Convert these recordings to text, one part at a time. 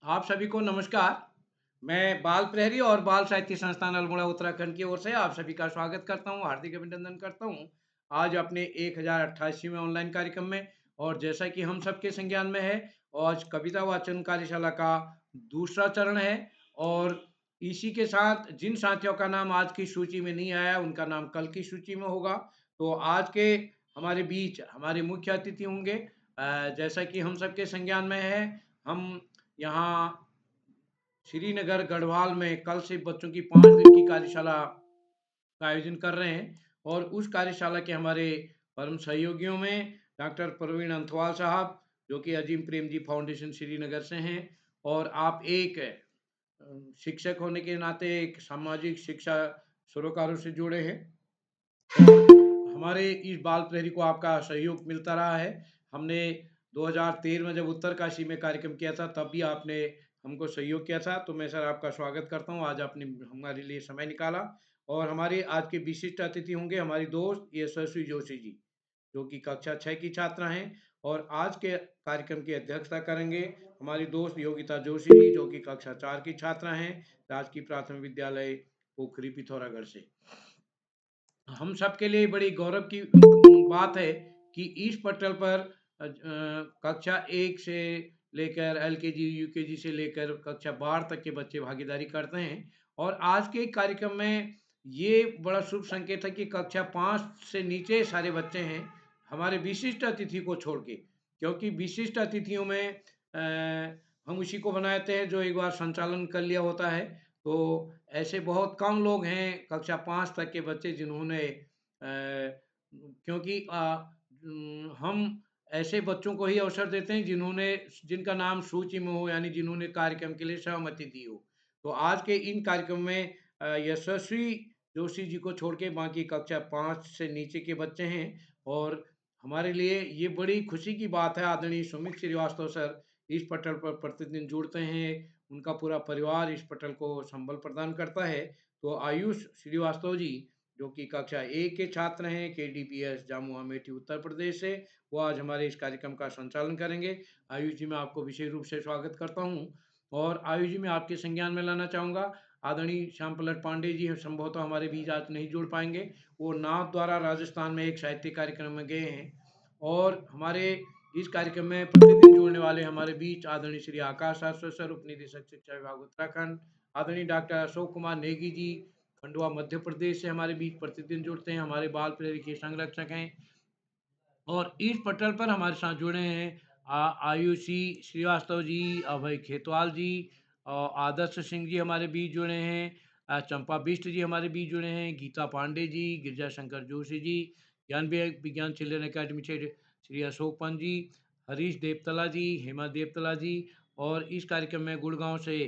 आप सभी को नमस्कार। मैं बाल प्रहरी और बाल साहित्य संस्थान अल्मोड़ा उत्तराखंड की ओर से आप सभी का स्वागत करता हूं, हार्दिक अभिनंदन करता हूं। आज अपने 1088वें ऑनलाइन कार्यक्रम में, और जैसा कि हम सबके संज्ञान में है, आज कविता वाचन कार्यशाला का दूसरा चरण है। और इसी के साथ जिन साथियों का नाम आज की सूची में नहीं आया, उनका नाम कल की सूची में होगा। तो आज के हमारे बीच हमारे मुख्य अतिथि होंगे। जैसा कि हम सबके संज्ञान में है, हम यहाँ श्रीनगर गढ़वाल में कल से बच्चों की 5 दिन की कार्यशाला का आयोजन कर रहे हैं। और उस कार्यशाला के हमारे परम सहयोगियों में डॉक्टर प्रवीण अंथवाल साहब, जो कि अजीम प्रेम जी फाउंडेशन श्रीनगर से हैं। और आप एक शिक्षक होने के नाते एक सामाजिक शिक्षा सरोकारों से जुड़े हैं। और हमारे इस बाल प्रहरी को आपका सहयोग मिलता रहा है। हमने 2013 में जब उत्तरकाशी में कार्यक्रम किया था, तब भी आपने हमको सहयोग किया था। तो मैं सर आपका स्वागत करता हूँ, आज आपने हमारे लिए समय निकाला। और हमारे आज के विशिष्ट अतिथि होंगे हमारी दोस्त यशस्वी जोशी जी, जो कि कक्षा 6 की छात्रा हैं। और आज के कार्यक्रम की अध्यक्षता करेंगे हमारी दोस्त योगिता जोशी जी, जो कि कक्षा 4 की छात्रा हैं, राजकीय प्राथमिक विद्यालय पोखरी पिथौरागढ़ से। हम सबके लिए बड़ी गौरव की बात है कि इस पटल पर कक्षा 1 से लेकर एलकेजी, यूकेजी से लेकर कक्षा 12 तक के बच्चे भागीदारी करते हैं। और आज के कार्यक्रम में ये बड़ा शुभ संकेत है कि कक्षा 5 से नीचे सारे बच्चे हैं, हमारे विशिष्ट अतिथि को छोड़ के। क्योंकि विशिष्ट अतिथियों में हम उसी को बनाते हैं जो एक बार संचालन कर लिया होता है। तो ऐसे बहुत कम लोग हैं कक्षा 5 तक के बच्चे जिन्होंने क्योंकि हम ऐसे बच्चों को ही अवसर देते हैं जिनका नाम सूची में हो, यानी जिन्होंने कार्यक्रम के लिए सहमति दी हो। तो आज के इन कार्यक्रम में यशस्वी जोशी जी को छोड़ के बाकी कक्षा 5 से नीचे के बच्चे हैं। और हमारे लिए ये बड़ी खुशी की बात है, आदरणीय सुमित श्रीवास्तव सर इस पटल पर प्रतिदिन जुड़ते हैं, उनका पूरा परिवार इस पटल को संबल प्रदान करता है। तो आयुष श्रीवास्तव जी, जो कि कक्षा 1 के छात्र हैं, केडीपीएस जामुआ अमेठी उत्तर प्रदेश से, वो आज हमारे इस कार्यक्रम का संचालन करेंगे। आयुष जी, मैं आपको विशेष रूप से स्वागत करता हूँ। और आयुष जी, मैं आपके संज्ञान में लाना चाहूँगा, आदरणीय श्याम पलट पांडे जी संभवतः हमारे बीच आज नहीं जुड़ पाएंगे। वो नाव द्वारा राजस्थान में एक साहित्य कार्यक्रम में गए हैं। और हमारे इस कार्यक्रम में प्रतिदिन जुड़ने वाले हमारे बीच आदरणीय श्री आकाश शास्त्री सर, उप निदेशक शिक्षा विभाग उत्तराखंड, आदरणीय डॉक्टर अशोक कुमार नेगी जी खंडवा मध्य प्रदेश से हमारे बीच प्रतिदिन जुड़ते हैं, हमारे बाल प्रेरी के संरक्षक हैं। और इस पटल पर हमारे साथ जुड़े हैं आयुषी श्रीवास्तव जी, अभय खेतवाल जी, और आदर्श सिंह जी हमारे बीच जुड़े हैं, चंपा बिष्ट जी हमारे बीच जुड़े हैं, गीता पांडे जी, गिरजा शंकर जोशी जी, ज्ञान विज्ञान चिल्ड्रन अकेडमी से श्री अशोक पंत जी, हरीश देवतला जी, हेमा देवतला जी। और इस कार्यक्रम में गुड़गांव से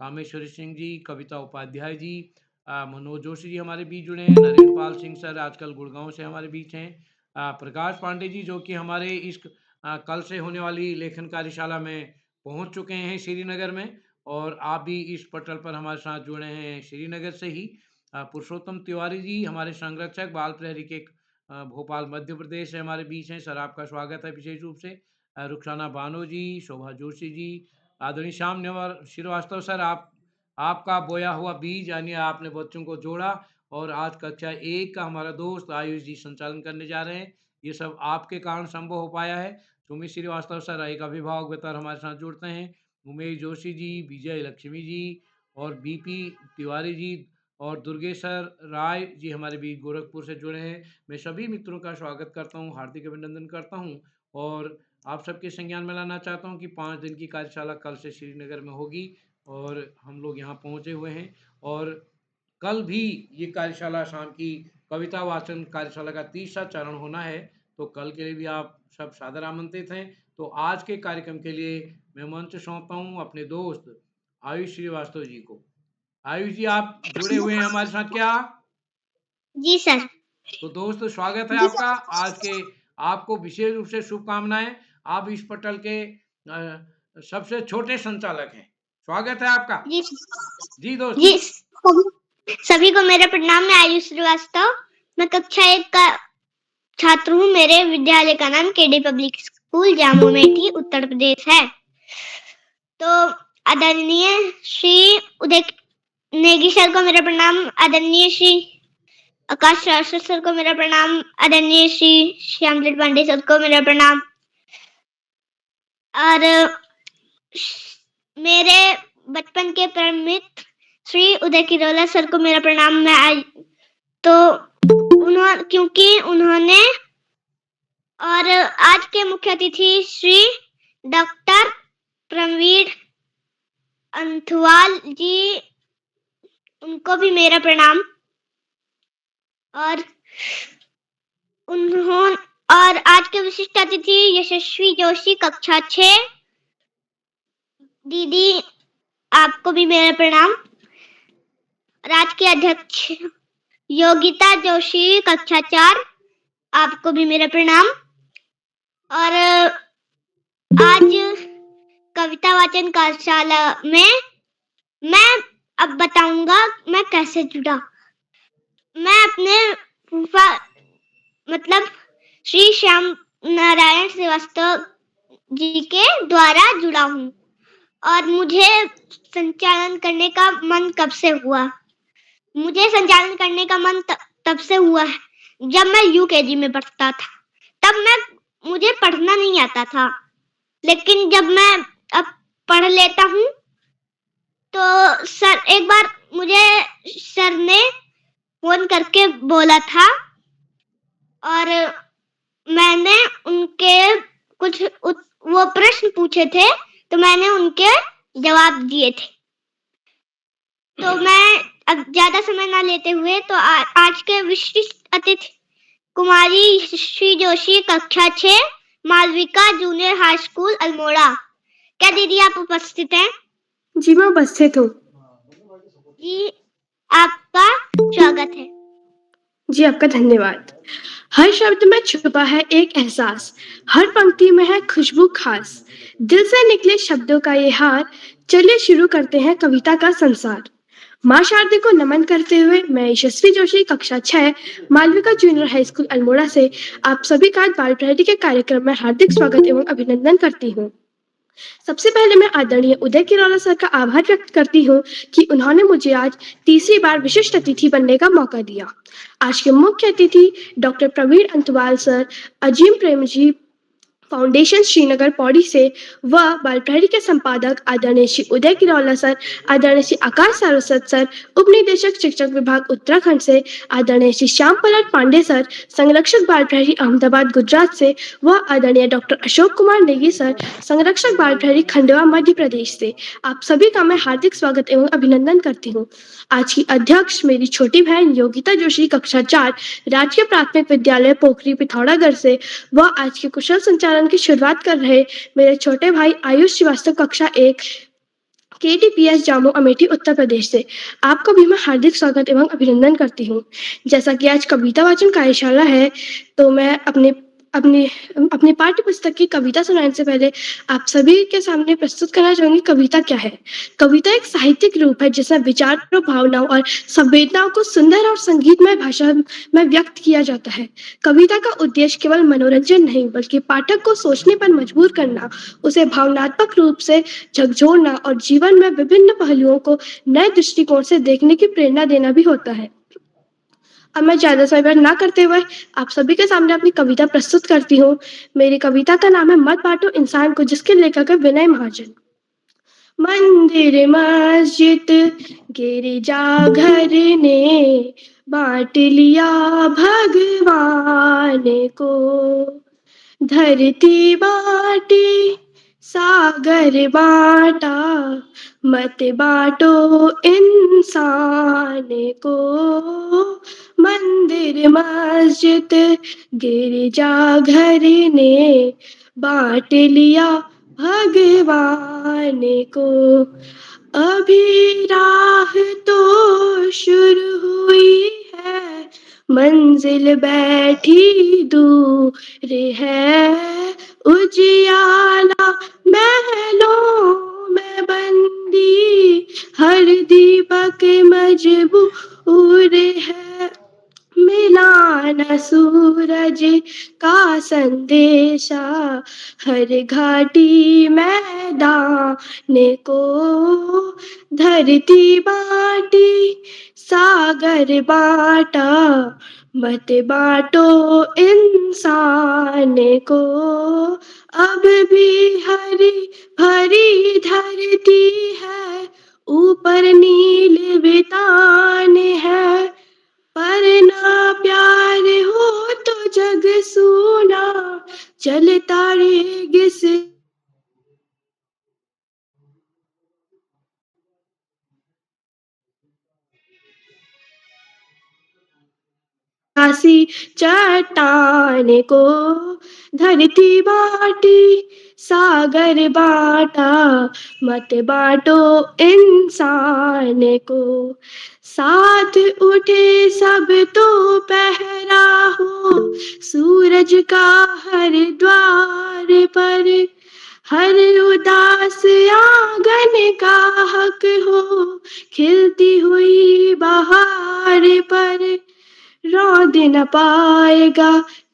कामेश्वरी सिंह जी, कविता उपाध्याय जी, मनोज जोशी जी हमारे बीच जुड़े हैं, नरेंद्र पाल सिंह सर आजकल गुड़गांव से हमारे बीच हैं, प्रकाश पांडे जी, जो कि हमारे इस कल से होने वाली लेखन कार्यशाला में पहुंच चुके हैं श्रीनगर में। और आप भी इस पटल पर हमारे साथ जुड़े हैं श्रीनगर से ही। पुरुषोत्तम तिवारी जी हमारे संरक्षक बाल प्रहरी के भोपाल मध्य प्रदेश से हमारे बीच हैं, सर आपका स्वागत है विशेष रूप से। रुखसाना बानो जी, शोभा जोशी जी, आदरणीय श्याम नेवर श्रीवास्तव सर, आपका बोया हुआ बीज, यानी आपने बच्चों को जोड़ा। और आज कक्षा 1 का हमारा दोस्त आयुष जी संचालन करने जा रहे हैं। ये सब आपके कारण संभव हो पाया है। सुमित श्रीवास्तव सर एक अभिभावक के तौर हमारे साथ जुड़ते हैं, उमेश जोशी जी, विजय लक्ष्मी जी, और बीपी तिवारी जी, और दुर्गेश्वर राय जी हमारे बीच गोरखपुर से जुड़े हैं। मैं सभी मित्रों का स्वागत करता हूँ, हार्दिक अभिनंदन करता हूँ। और आप सबके संज्ञान में लाना चाहता हूँ कि 5 दिन की कार्यशाला कल से श्रीनगर में होगी, और हम लोग यहाँ पहुँचे हुए हैं। और कल भी ये कार्यशाला शाम की कविता वाचन कार्यशाला का तीसरा चरण होना है। तो कल के लिए भी आप सब सादर आमंत्रित हैं। तो आज के कार्यक्रम के लिए मैं मंच सौंपता हूँ अपने दोस्त आयुष श्रीवास्तव जी को। आयुष जी, आप जुड़े हुए हैं हमारे साथ क्या? जी सर। तो दोस्त, स्वागत है जी आपका। आज के आपको विशेष रूप से शुभकामनाएं। आप इस पटल के सबसे छोटे संचालक हैं। स्वागत है आपका। जी जी दोस्त। जी सभी को मेरा प्रणाम। मैं आयुष श्रीवास्तव, मैं कक्षा 1 का छात्र हूँ। मेरे विद्यालय का नाम KD public school Jamu Amethi Uttar Pradesh है। तो आदरणीय श्री उदय नेगी सर को मेरा प्रणाम, आदरणीय श्री आकाश श्रीवास्तव सर को मेरा प्रणाम, आदरणीय श्री श्यामलाल पांडे सर को मेरा प्रणाम और मेरे बचपन के परम मित्र श्री उदय किरोला सर को मेरा प्रणाम। मैं आज क्योंकि उन्होंने और आज के मुख्य अतिथि श्री डॉक्टर प्रवीण अंथवाल जी, उनको भी मेरा प्रणाम और आज के विशिष्ट अतिथि यशस्वी जोशी कक्षा 6 दीदी, आपको भी मेरा प्रणाम। आज के अध्यक्ष योगिता जोशी कक्षा 4, आपको भी मेरा प्रणाम। और आज कविता वाचन कार्यशाला में मैं अब बताऊंगा मैं कैसे जुड़ा। मैं अपने फूफा मतलब श्री श्याम नारायण श्रीवास्तव जी के द्वारा जुड़ा हूँ और मुझे संचालन करने का मन कब से हुआ? मुझे संचालन करने का मन तब से हुआ है जब मैं यूकेजी में पढ़ता था। तब मुझे पढ़ना नहीं आता था, लेकिन जब मैं अब पढ़ लेता हूँ तो एक बार मुझे सर ने फोन करके बोला था और मैंने उनके कुछ वो प्रश्न पूछे थे तो मैंने उनके जवाब दिए थे। तो मैं अब ज्यादा समय ना लेते हुए तो आज के विशिष्ट अतिथि कुमारी श्री जोशी कक्षा 6 Malvika junior high school Almora. क्या दीदी आप उपस्थित हैं? जी मैं उपस्थित हूँ। जी आपका स्वागत है। जी आपका धन्यवाद। हर शब्द में छुपा है एक एहसास, हर पंक्ति में है खुशबू खास, दिल से निकले शब्दों का ये हार, चलिए शुरू करते हैं कविता का संसार। माँ शारदे को नमन करते हुए मैं यशस्वी जोशी कक्षा 6 Malvika junior high school Almora से आप सभी का बाल प्रहरी के कार्यक्रम में हार्दिक स्वागत एवं अभिनंदन करती हूँ। सबसे पहले मैं आदरणीय उदय किरोला सर का आभार व्यक्त करती हूँ कि उन्होंने मुझे आज तीसरी बार विशिष्ट अतिथि बनने का मौका दिया। आज के मुख्य अतिथि डॉक्टर प्रवीण अंतवाल सर, अजीम प्रेम जी फाउंडेशन श्रीनगर पौड़ी से व बाल प्रहरी के संपादक आदरणीय श्री उदय किरोला सर, आदरणीय श्री आकाश सारस्वत सर, उप निदेशक शिक्षक विभाग उत्तराखंड से आदरणीय श्री श्यामलाल पांडे सर, संरक्षक बाल प्रहरी अहमदाबाद गुजरात से व आदरणीय डॉक्टर अशोक कुमार नेगी सर, संरक्षक बाल प्रहरी खंडवा मध्य प्रदेश से आप सभी का मैं हार्दिक स्वागत एवं अभिनंदन करती हूँ। आज की अध्यक्ष मेरी छोटी बहन योगिता जोशी कक्षा 4 राजकीय प्राथमिक विद्यालय पोखरी पिथौरागढ़ से व आज के कुशल संचालन की शुरुआत कर रहे मेरे छोटे भाई आयुष श्रीवास्तव कक्षा 1 KTPS जामो अमेठी उत्तर प्रदेश से आपका भी मैं हार्दिक स्वागत एवं अभिनंदन करती हूँ। जैसा कि आज कविता वाचन कार्यशाला है तो मैं अपनी पाठ्य पुस्तक की कविता सुनाने से पहले आप सभी के सामने प्रस्तुत करना चाहूंगी कविता क्या है। कविता एक साहित्यिक रूप है जिसमें विचारों, भावनाओं और संवेदनाओं को सुंदर और संगीतमय भाषा में व्यक्त किया जाता है। कविता का उद्देश्य केवल मनोरंजन नहीं बल्कि पाठक को सोचने पर मजबूर करना, उसे भावनात्मक रूप से झकझोरना और जीवन में विभिन्न पहलुओं को नए दृष्टिकोण से देखने की प्रेरणा देना भी होता है। अब मैं ज्यादा समय व्यर्थ ना करते हुए आप सभी के सामने अपनी कविता प्रस्तुत करती हूँ। मेरी कविता का नाम है मत बांटो इंसान को, जिसके लेखक है विनय महाजन। मंदिर मस्जिद गिरजा घर ने बांट लिया भगवान को, धरती बांटी सागर बांटा, मत बांटो इंसान को। मंदिर मस्जिद गिरजा घर ने बांट लिया भगवान को, अभी राह तो शुरू हुई है, मंजिल बैठी दूर है, उजियाला महलों में बंदी, हर दीपक मजबूर है, मिला न है सूरज का संदेशा, हर घाटी मैदान को धरती बाटी, सागर बाटा, मत बाटो इंसान को। अब भी हरी भरी धरती है, ऊपर नील वितान है, पर ना प्यार हो तो जग सूना, चलता रेगिस आसी चट्टान को, धरती बाटी, सागर बाटा, मत बाटो इंसान को। साथ उठे सब तो पहरा हो, सूरज का हर द्वार पर, हर उदास आंगन का हक हो, खिलती हुई बहार पर। रौंद न पाएगा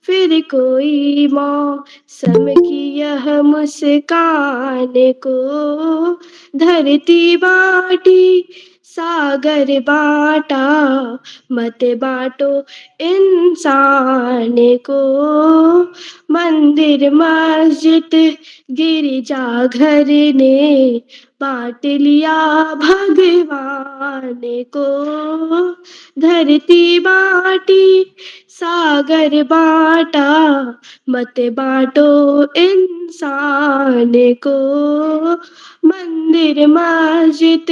फिर कोई मौसम की यह मुस्कान को, धरती बाटी, सागर बाटा, मत बाटो इंसान को। मंदिर मस्जिद गिरजा घर ने बांट लिया भगवान को, धरती बाटी, सागर बाटा, मत बाटो इंसान को। मंदिर मस्जिद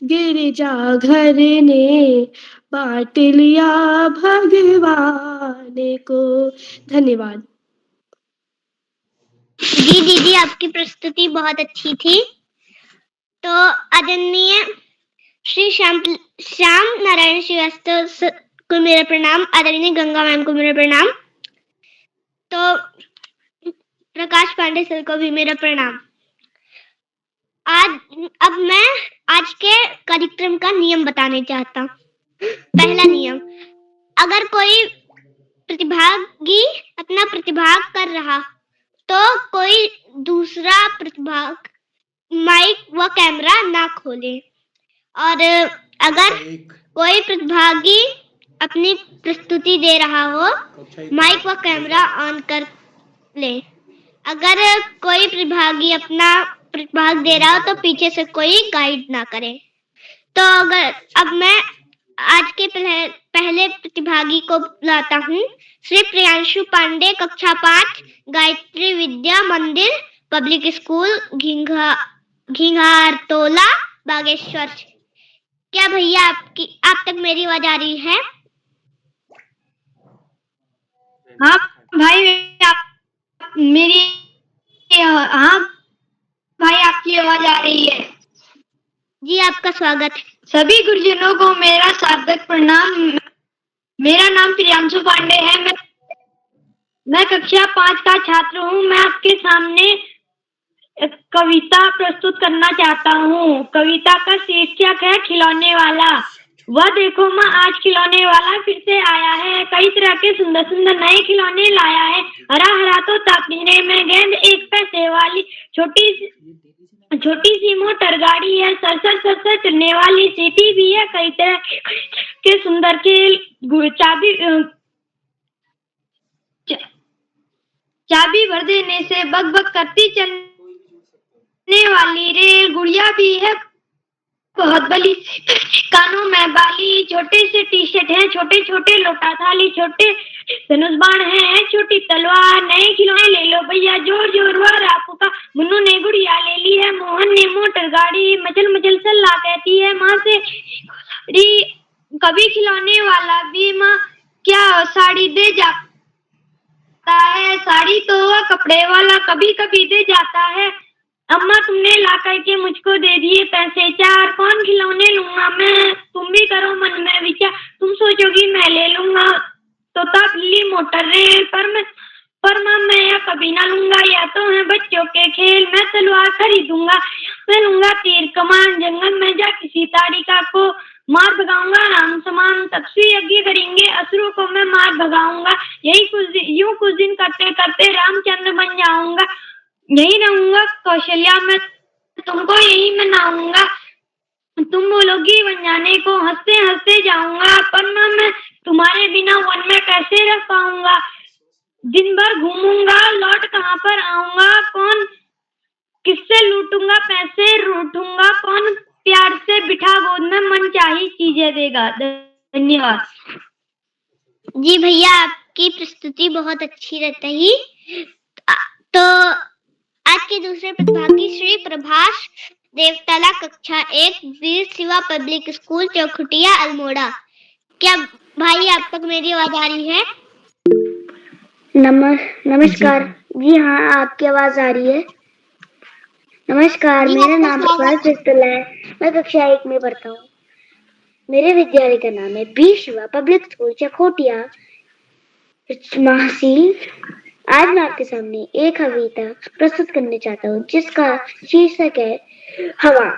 गिरजा घर ने बांट लिया भगवान को। धन्यवाद। जी दीदी, आपकी प्रस्तुति बहुत अच्छी थी। तो आदरणीय श्री श्याम नारायण श्रीवास्तव को मेरा प्रणाम, आदरणीय गंगा मैम को मेरा प्रणाम, तो प्रकाश पांडे सर को भी मेरा प्रणाम। अब मैं आज के कार्यक्रम का नियम बताने चाहता हूँ। पहला नियम, अगर कोई प्रतिभागी अपना प्रतिभाग कर रहा तो कोई दूसरा प्रतिभाग माइक व कैमरा ना खोले, और अगर कोई प्रतिभागी अपनी प्रस्तुति दे रहा हो माइक व कैमरा ऑन कर ले। अगर कोई प्रतिभागी अपना प्रतिभाग दे रहा हो तो पीछे से कोई गाइड ना करे। तो अब मैं आज के पहले प्रतिभागी को बुलाता हूँ, श्री प्रियांशु पांडे, कक्षा 5, गायत्री विद्या मंदिर पब्लिक स्कूल, घिंघारतोला, बागेश्वर। क्या भैया आप तक मेरी आवाज आ रही है? हाँ भाई, हाँ भाई, आपकी आवाज आ रही है। जी, आपका स्वागत है। सभी गुरुजनों को मेरा सादर प्रणाम। मेरा नाम प्रियांशु पांडे है। मैं कक्षा 5 का छात्र हूँ। मैं आपके सामने कविता प्रस्तुत करना चाहता हूँ। कविता का शीर्षक है खिलौने वाला। वह देखो माँ, आज खिलौने वाला फिर से आया है। कई तरह के सुंदर सुंदर नए खिलौने लाया है। हरा हरा तो पिंजरे में गेंद, 1 पैसे वाली छोटी सी मोटर गाड़ी है, सर चलने वाली सीटी भी है। कई तरह के सुंदर खेल, चाबी भर देने से बक बक करती चलने वाली रेल, गुड़िया भी है बहुत बड़ी, कानों में बाली, छोटे से टी शर्ट है, छोटे छोटे लोटा थाली, छोटे धनुष बाण है, छोटी तलवार। नए खिलौने ले लो भैया, जोर जोर वार आपको का। मुन्नू ने गुड़िया ले ली है, मोहन ने मोटर गाड़ी, मचल मचल सल्ला कहती है माँ से कभी खिलौने वाला भी माँ क्या साड़ी दे जाता है। साड़ी तो वह कपड़े वाला कभी कभी दे जाता है। अम्मा तुमने ला करके मुझको दे दिए पैसे 4, कौन खिलौने लूंगा मैं। तुम भी करो मन में विचार, तुम सोचोगी मैं ले लूंगा तोता बिल्ली मोटर रेल, पर माँ मैं यह कभी ना लूंगा। या तो है बच्चों के खेल, मैं तलवार खरीदूंगा, मैं लूंगा तीर कमान। जंगल में जा किसी ताड़िका को मार भगाऊंगा, राम समान तपस्वी यज्ञ करेंगे, असुरों को मैं मार भगाऊंगा। यूं कुछ दिन करते करते रामचंद्र बन जाऊंगा। यही रहूंगा कौशल्या में, तुमको यही मनाऊंगा। तुम बोलोगी वन जाने को, हंसते हंसते जाऊंगा, पर मैं तुम्हारे बिना वन में कैसे रह पाऊंगा। दिन भर घूमूंगा, लौट कहाँ पर आऊंगा, कौन किससे लूटूंगा पैसे, रूठूंगा कौन, प्यार से बिठा गोद में मन चाही चीजें देगा। धन्यवाद। जी भैया, आपकी प्रस्तुति बहुत अच्छी रही। तो आज के दूसरे प्रतिभागी श्री प्रभास देवतला, कक्षा 1, वीर शिवा पब्लिक स्कूल, चौखुटिया, अल्मोड़ा। क्या भाई आप तक मेरी आवाज आ रही है? नमस्कार जी हाँ, आपकी आवाज आ रही है। नमस्कार, मेरा नाम प्रभास देवतला है। मैं कक्षा 1 में पढ़ता हूँ। मेरे विद्यालय का नाम है वीर शिवा पब्लिक स्कूल, चकोटिया, महसी। आज मैं आपके सामने एक कविता प्रस्तुत करने चाहता हूँ जिसका शीर्षक है हवा।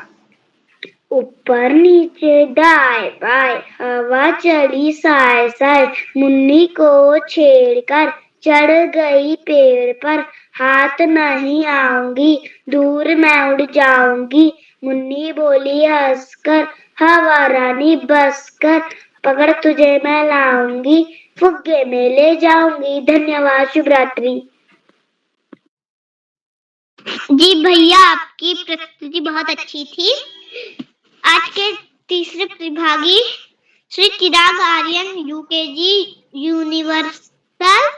ऊपर नीचे दाएं बाएं हवा चली साए साए, मुन्नी को छेड़कर चढ़ गई पेड़ पर। हाथ नहीं आऊंगी, दूर मैं उड़ जाऊंगी। मुन्नी बोली हंसकर, हवा रानी बस कर, पकड़ तुझे मैं लाऊंगी, फुग्गे में ले जाऊंगी। धन्यवाद, शुभ रात्रि। जी भैया, आपकी प्रस्तुति बहुत अच्छी थी। आज के तीसरे प्रतिभागी Shri Chirag Aryan, UKG, universal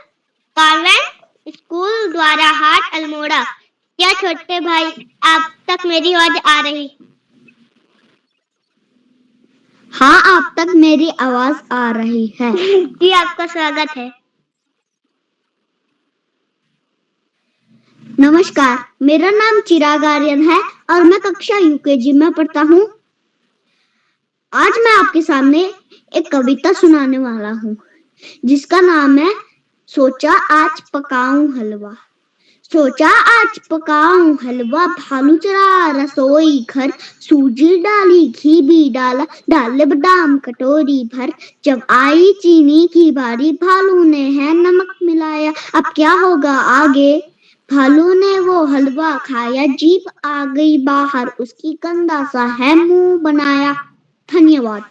convent school, Dwarahat, Almora. क्या छोटे भाई आप तक मेरी आवाज आ रही? हाँ, आप तक मेरी आवाज आ रही है। जी, आपका स्वागत है। नमस्कार, मेरा नाम चिराग आर्यन है और मैं कक्षा यूकेजी में पढ़ता हूँ। आज मैं आपके सामने एक कविता सुनाने वाला हूँ जिसका नाम है सोचा आज पकाऊं हलवा। सोचा आज पकाऊं हलवा, भालू चला रसोई घर, सूजी डाली घी भी डाला, डाले बादाम कटोरी भर। जब आई चीनी की बारी, भालू ने है नमक मिलाया, अब क्या होगा आगे। भालू ने वो हलवा खाया, जीभ आ गई बाहर, उसकी गंदा सा है मुंह बनाया। धन्यवाद।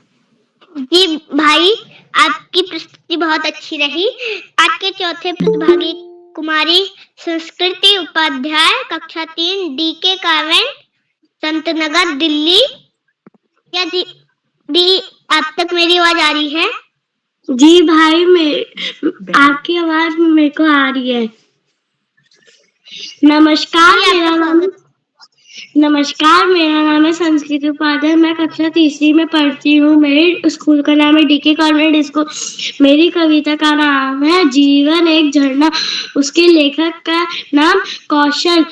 जी भाई, आपकी प्रस्तुति बहुत अच्छी रही। आज के चौथे प्रतिभागी कुमारी संस्कृति उपाध्याय, कक्षा 3, डीके कॉन्वेंट, संतनगर, दिल्ली। क्या दी आप तक मेरी आवाज आ रही है? जी भाई, आपकी आवाज मेरे को आ रही है। नमस्कार, मेरा नाम है संस्कृति उपाध्याय। मैं कक्षा 3 में पढ़ती हूँ। मेरे स्कूल का नाम है डीके कॉन्वेंट स्कूल। मेरी कविता का नाम है जीवन एक झरना। उसके लेखक का नाम कौशल।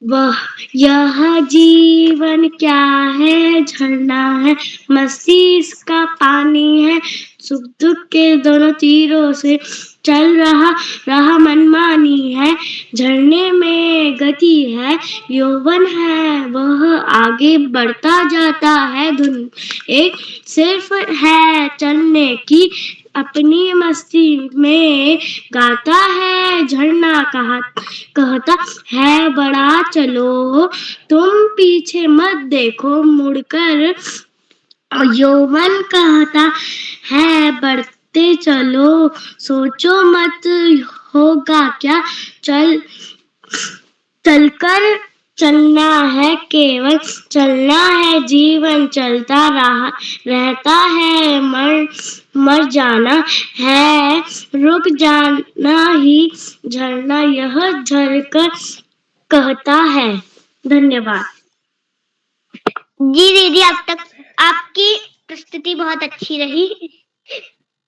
वह यह जीवन क्या है, झरना है, मस्ती इसका पानी है, सुख दुख के दोनों तीरों से चल रहा मनमानी है। झरने में गति है, यौवन है, वह आगे बढ़ता जाता है। धुन एक सिर्फ है चलने की, अपनी मस्ती में गाता है। झरना कहता है बड़ा चलो, तुम पीछे मत देखो मुड़कर। यौवन कहता है बढ़ते चलो, सोचो मत होगा क्या, चलकर चलना है, केवल चलना है। जीवन चलता रहता है, मर जाना है, रुक जाना ही। झरना यह झरकर कहता है। धन्यवाद। जी दीदी, आपकी प्रस्तुति बहुत अच्छी रही।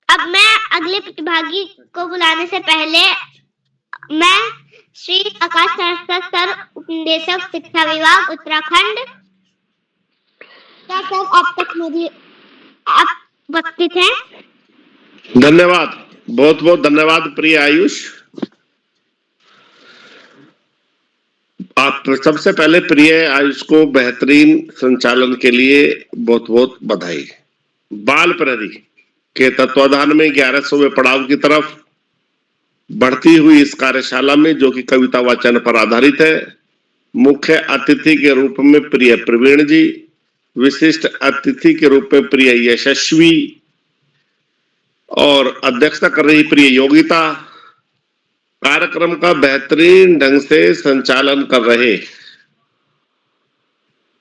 अब मैं अगले प्रतिभागी को बुलाने से पहले मैं श्री आकाश सरस्वत सर, उपनिदेशक शिक्षा विभाग, उत्तराखंड। क्या सर आप उपस्थित हैं? धन्यवाद, बहुत बहुत धन्यवाद प्रिय आयुष। आप सबसे पहले प्रिय आयुष को बेहतरीन संचालन के लिए बहुत बहुत बधाई। बाल प्रहरी के तत्वाधान में 1100वें पड़ाव की तरफ बढ़ती हुई इस कार्यशाला में, जो कि कविता वाचन पर आधारित है, मुख्य अतिथि के रूप में प्रिय प्रवीण जी, विशिष्ट अतिथि के रूप में प्रिय यशस्वी और अध्यक्षता कर रही प्रिय योगिता, कार्यक्रम का बेहतरीन ढंग से संचालन कर रहे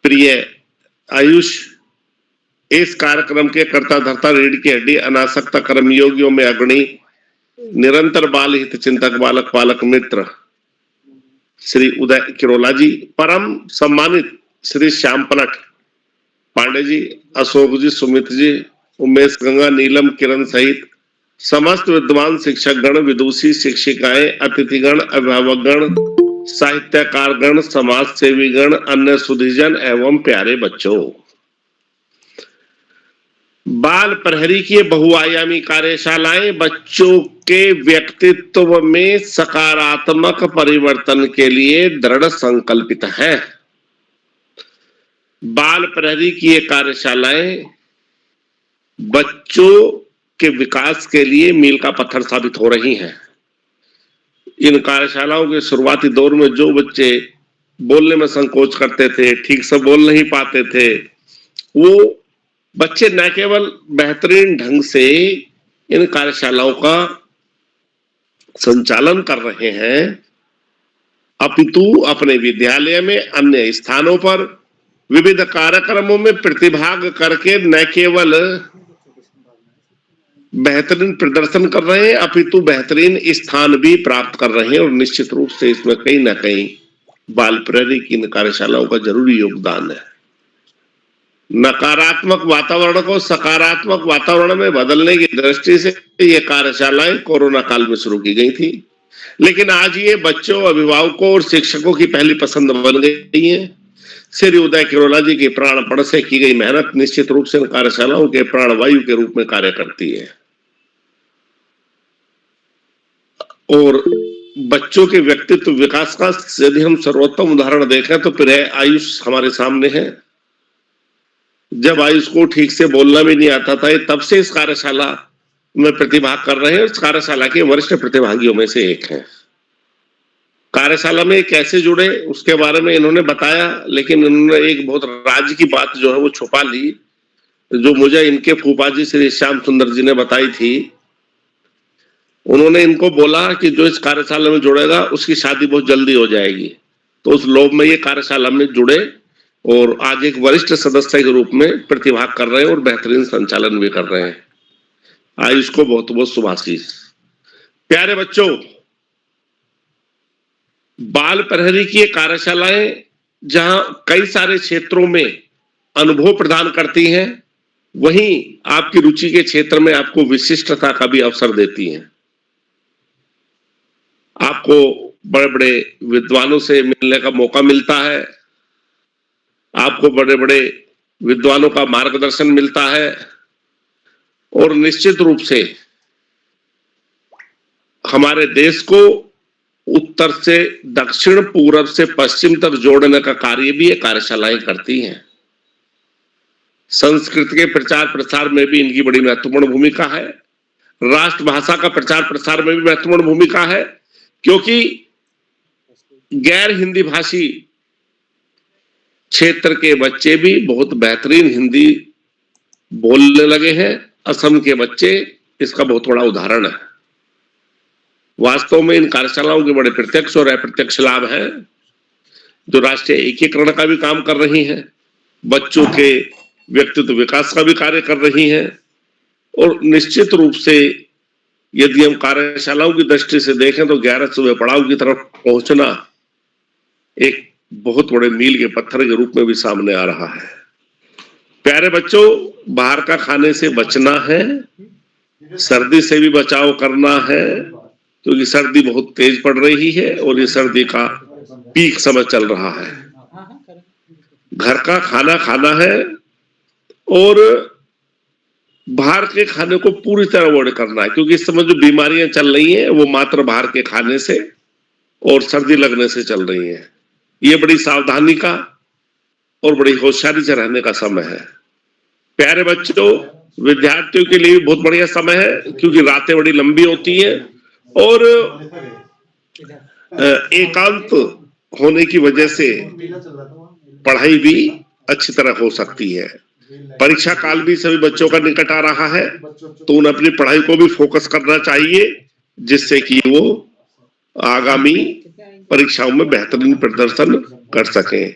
प्रिय आयुष, इस कार्यक्रम के कर्ता धर्ता रीढ़ की हड्डी अनासक्त कर्मयोगियों में अग्रणी, निरंतर बाल हित चिंतक, बालक पालक मित्र श्री उदय किरोला जी, परम सम्मानित श्री श्याम पलट पांडे जी, अशोक जी, सुमित जी, उमेश गंगा, नीलम, किरण सहित समस्त विद्वान शिक्षक गण, विदुषी शिक्षिकाएं, अतिथिगण, अभिभावकगण, साहित्यकार गण, समाज सेवी गण, अन्य सुधीजन एवं प्यारे बच्चों। बाल प्रहरी की बहुआयामी कार्यशालाएं बच्चों के व्यक्तित्व में सकारात्मक परिवर्तन के लिए दृढ़ संकल्पित है। बाल प्रहरी की ये कार्यशालाएं बच्चों के विकास के लिए मील का पत्थर साबित हो रही हैं। इन कार्यशालाओं के शुरुआती दौर में जो बच्चे बोलने में संकोच करते थे, ठीक से बोल नहीं पाते थे, वो बच्चे न केवल बेहतरीन ढंग से इन कार्यशालाओं का संचालन कर रहे हैं, अपितु अपने विद्यालय में अन्य स्थानों पर विविध कार्यक्रमों में प्रतिभाग करके न केवल बेहतरीन प्रदर्शन कर रहे हैं, अपितु बेहतरीन स्थान भी प्राप्त कर रहे हैं। और निश्चित रूप से इसमें कहीं ना कहीं बाल प्रहरी की इन कार्यशालाओं का जरूरी योगदान है। नकारात्मक वातावरण को सकारात्मक वातावरण में बदलने की दृष्टि से ये कार्यशालाएं कोरोना काल में शुरू की गई थी, लेकिन आज ये बच्चों, अभिभावकों और शिक्षकों की पहली पसंद बन गई है। श्री उदय किरोला जी की प्राणपण से की गई मेहनत निश्चित रूप से इन कार्यशालाओं के प्राणवायु के रूप में कार्य करती है और बच्चों के व्यक्तित्व विकास का यदि हम सर्वोत्तम उदाहरण देखें तो प्रिय आयुष हमारे सामने है। जब आयुष को ठीक से बोलना भी नहीं आता था, तब से इस कार्यशाला में प्रतिभाग कर रहे हैं। इस कार्यशाला के वरिष्ठ प्रतिभागियों में से एक हैं। कार्यशाला में कैसे जुड़े उसके बारे में इन्होंने बताया, लेकिन इन्होंने एक बहुत राज की बात जो है वो छुपा ली, जो मुझे इनके फूफा जी श्री श्याम सुंदर जी ने बताई थी। उन्होंने इनको बोला कि जो इस कार्यशाला में जुड़ेगा उसकी शादी बहुत जल्दी हो जाएगी, तो उस लोभ में ये कार्यशाला में जुड़े और आज एक वरिष्ठ सदस्य के रूप में प्रतिभाग कर रहे हैं और बेहतरीन संचालन भी कर रहे हैं। आयुष को बहुत बहुत शुभाशीष। प्यारे बच्चों, बाल प्रहरी की कार्यशालाएं जहां कई सारे क्षेत्रों में अनुभव प्रदान करती हैं, वहीं आपकी रुचि के क्षेत्र में आपको विशिष्टता का भी अवसर देती हैं। आपको बड़े बड़े विद्वानों से मिलने का मौका मिलता है, आपको बड़े बड़े विद्वानों का मार्गदर्शन मिलता है और निश्चित रूप से हमारे देश को उत्तर से दक्षिण, पूरब से पश्चिम तक जोड़ने का कार्य भी ये कार्यशालाएं करती हैं। संस्कृत के प्रचार प्रसार में भी इनकी बड़ी महत्वपूर्ण भूमिका है। राष्ट्रभाषा का प्रचार प्रसार में भी महत्वपूर्ण भूमिका है, क्योंकि गैर हिंदी भाषी क्षेत्र के बच्चे भी बहुत बेहतरीन हिंदी बोलने लगे हैं। असम के बच्चे इसका बहुत बड़ा उदाहरण है। वास्तव में इन कार्यशालाओं के बड़े प्रत्यक्ष और अप्रत्यक्ष लाभ हैं, जो राष्ट्रीय एकीकरण का भी काम कर रही हैं, बच्चों के व्यक्तित्व विकास का भी कार्य कर रही हैं और निश्चित रूप से यदि हम कार्यशालाओं की दृष्टि से देखें तो 11वें पड़ाव की तरफ पहुंचना एक बहुत बड़े मील के पत्थर के रूप में भी सामने आ रहा है। प्यारे बच्चों, बाहर का खाने से बचना है, सर्दी से भी बचाव करना है, क्योंकि सर्दी बहुत तेज पड़ रही है और ये सर्दी का पीक समय चल रहा है। घर का खाना खाना है और बाहर के खाने को पूरी तरह अवॉइड करना है, क्योंकि इस समय जो बीमारियां चल रही हैं वो मात्र बाहर के खाने से और सर्दी लगने से चल रही हैं। ये बड़ी सावधानी का और बड़ी होशियारी से रहने का समय है। प्यारे बच्चों, विद्यार्थियों के लिए बहुत बढ़िया समय है, क्योंकि रातें बड़ी लंबी होती हैं और एकांत होने की वजह से पढ़ाई भी अच्छी तरह हो सकती है। परीक्षा काल भी सभी बच्चों का निकट आ रहा है, तो उन्हें अपनी पढ़ाई को भी फोकस करना चाहिए, जिससे कि वो आगामी परीक्षाओं में बेहतरीन प्रदर्शन कर सकें।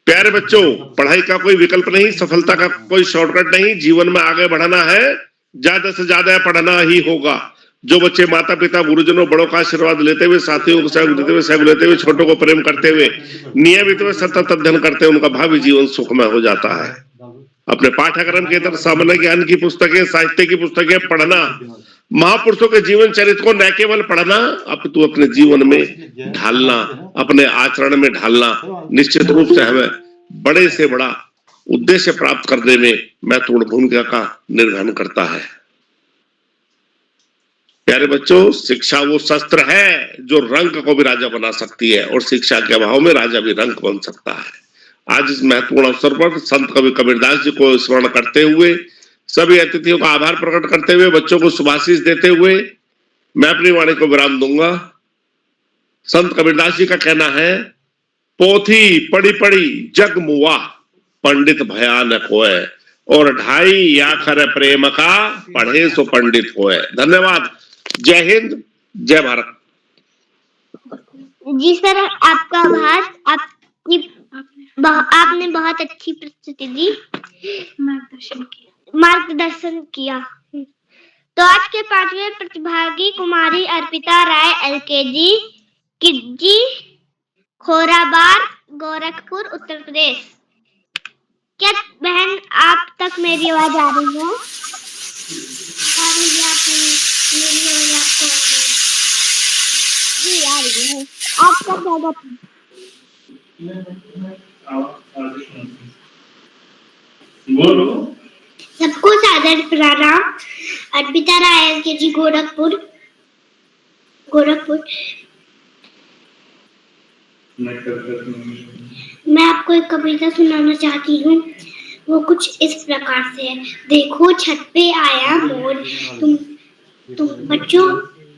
प्यारे बच्चों, पढ़ाई का कोई विकल्प नहीं, सफलता का कोई शॉर्टकट नहीं। जीवन में आगे बढ़ना है, ज्यादा से ज्यादा पढ़ना ही होगा। जो बच्चे माता पिता गुरुजनों बड़ों का आशीर्वाद लेते हुए, साथियों को सहयोग देते हुए, सहयोग लेते हुए, छोटों को प्रेम करते हुए, नियमित व सतत अध्ययन करते हैं, उनका भावी जीवन सुखमय हो जाता है। अपने पाठ्यक्रम के अंदर सामान्य ज्ञान की पुस्तकें, साहित्य की पुस्तकें पढ़ना, महापुरुषों के जीवन चरित्र को न केवल पढ़ना, अपितु अपने जीवन में ढालना, अपने आचरण में ढालना, निश्चित रूप से हमें बड़े से बड़ा उद्देश्य प्राप्त करने में महत्वपूर्ण भूमिका का निर्वहन करता है। प्यारे बच्चों, शिक्षा वो शस्त्र है जो रंक को भी राजा बना सकती है, और शिक्षा के अभाव में राजा भी रंक बन सकता है। आज इस महत्वपूर्ण अवसर पर संत कवि कबीरदास जी को स्मरण करते हुए, सभी अतिथियों का आभार प्रकट करते हुए, बच्चों को शुभाशीष देते हुए मैं अपनी वाणी को विराम दूंगा। संत कबीरदास जी का कहना है, पोथी पढ़ी पढ़ी जग मुआ, पंडित भयानक होए, और ढाई आखर प्रेम का, पढ़े सो पंडित होए। धन्यवाद। जय हिंद, जय भारत। जी सर, आपका आभार। आपने बहुत अच्छी प्रस्तुति दी, मार्गदर्शन किया। तो आज के 5वें प्रतिभागी कुमारी अर्पिता राय, LKG, किड्जी, खोराबार, गोरखपुर, उत्तर प्रदेश। क्या बहन आप तक मेरी आवाज आ रही है? जी आ रही है। आपका स्वागत है। सबको सादर प्रणाम। अर्पिता राय, LKG, गोरखपुर। मैं आपको एक कविता सुनाना चाहती हूँ। वो कुछ इस प्रकार से है। देखो छत पे आया मोर, तुम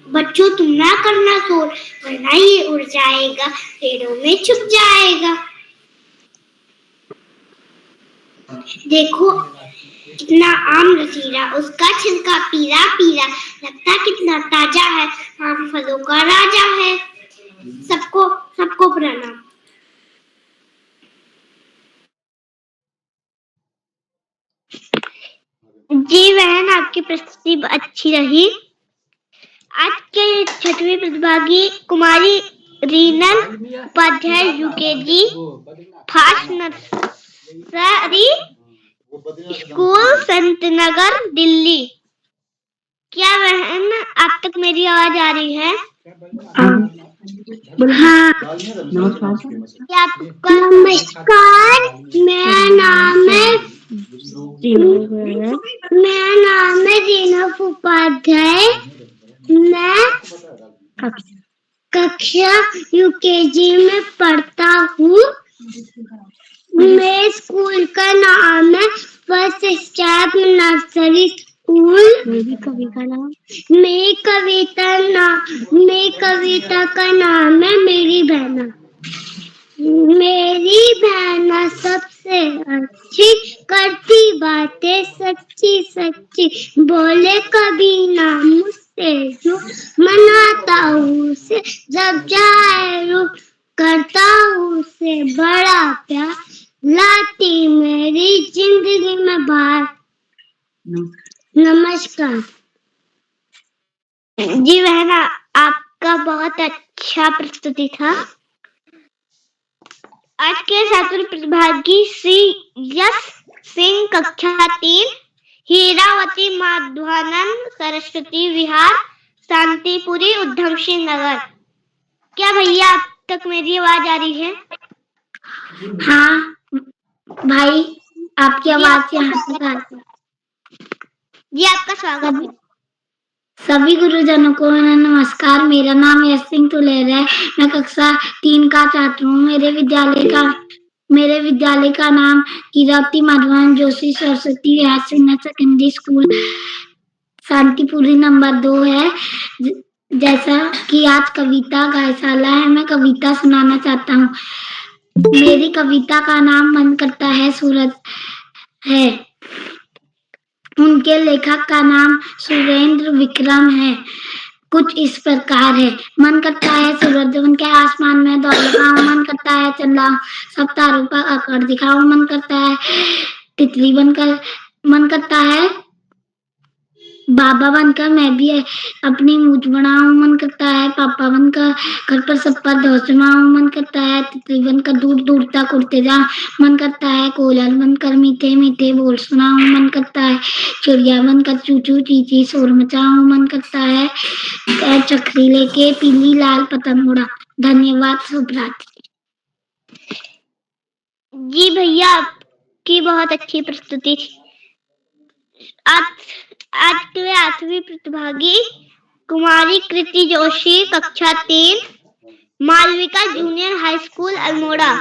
बच्चों तुम ना करना शोर, वरना ये उड़ जाएगा, पेड़ों में छुप जाएगा। देखो कितना आम रसीला, उसका छिलका पीला पीला, लगता कितना ताजा है, आम फलों का राजा है। सबको प्रणाम। जी बहन, आपकी प्रस्तुति अच्छी रही। आज के 6वीं प्रतिभागी Kumari Rinal Upadhyay, UKG, first nursery school, Santnagar, Delhi. क्या बहन आप तक मेरी आवाज आ रही है? हाँ। नमस्कार, मेरा नाम है रीनल उपाध्याय। मैं कक्षा UKG में पढ़ता हूँ। मेरे स्कूल का नाम है फर्स्ट स्टेप नर्सरी स्कूल। मेरी कविता का नाम है मेरी बहना। मेरी बहना सबसे अच्छी, करती बातें सच्ची सच्ची, बोले कभी ना मुझसे जो, मनाता हूँ उसे जब जाए रूप, करता हूँ उसे बड़ा प्यार, लाती मेरी जिंदगी में बाहर। नमस्कार। जी बहना, आपका बहुत अच्छा प्रस्तुति था। आज के 7वें प्रतिभागी श्री यश सिंह, कक्षा 3, हीरावती माधवानंद सरस्वती विहार, शांतिपुरी, उधम सिंह नगर। क्या भैया आप तक मेरी आवाज आ रही है? हाँ भाई, आपकी आवाज यहाँ तक आ रही है। जी आपका स्वागत है। सभी गुरुजनों को मेरा नमस्कार। मेरा नाम यश सिंह तुलेर है। मैं कक्षा 3 का छात्र हूँ। मेरे विद्यालय का नाम Kiravati Madhavan Joshi Saraswati Vihar senior secondary school Shantipuri number 2 है। जैसा कि आज कविता गायशाला है, मैं कविता सुनाना चाहता हूँ। मेरी कविता का नाम मन करता है सूरज है। उनके लेखक का नाम सुरेंद्र विक्रम है। कुछ इस प्रकार है। मन करता है सूरज उनके आसमान में दौड़ लगाऊं, मन करता है चंदा सब तारों पर आकर दिखाऊं, मन करता है तितली बनकर, मन करता है बाबा बनकर मैं भी अपनी मूछ बनाऊं, मन करता है पापा बनकर घर पर सब पर धौंस जमाऊं, मन करता है तितली बनकर दूर दूर तक उड़ते जाऊं, मन करता है कोयल बनकर मीठे मीठे बोल सुनाऊं, मन करता है चिड़िया बनकर चू चू ची ची शोर मचाऊं, मन करता है चक्री लेके पीली लाल पतंग उड़ा। धन्यवाद। शुभ रात्रि। जी भैया, आपकी बहुत अच्छी प्रस्तुति थी। आज के 8वीं प्रतिभागी कुमारी कृति जोशी, कक्षा 3, Malvika junior high school Almora.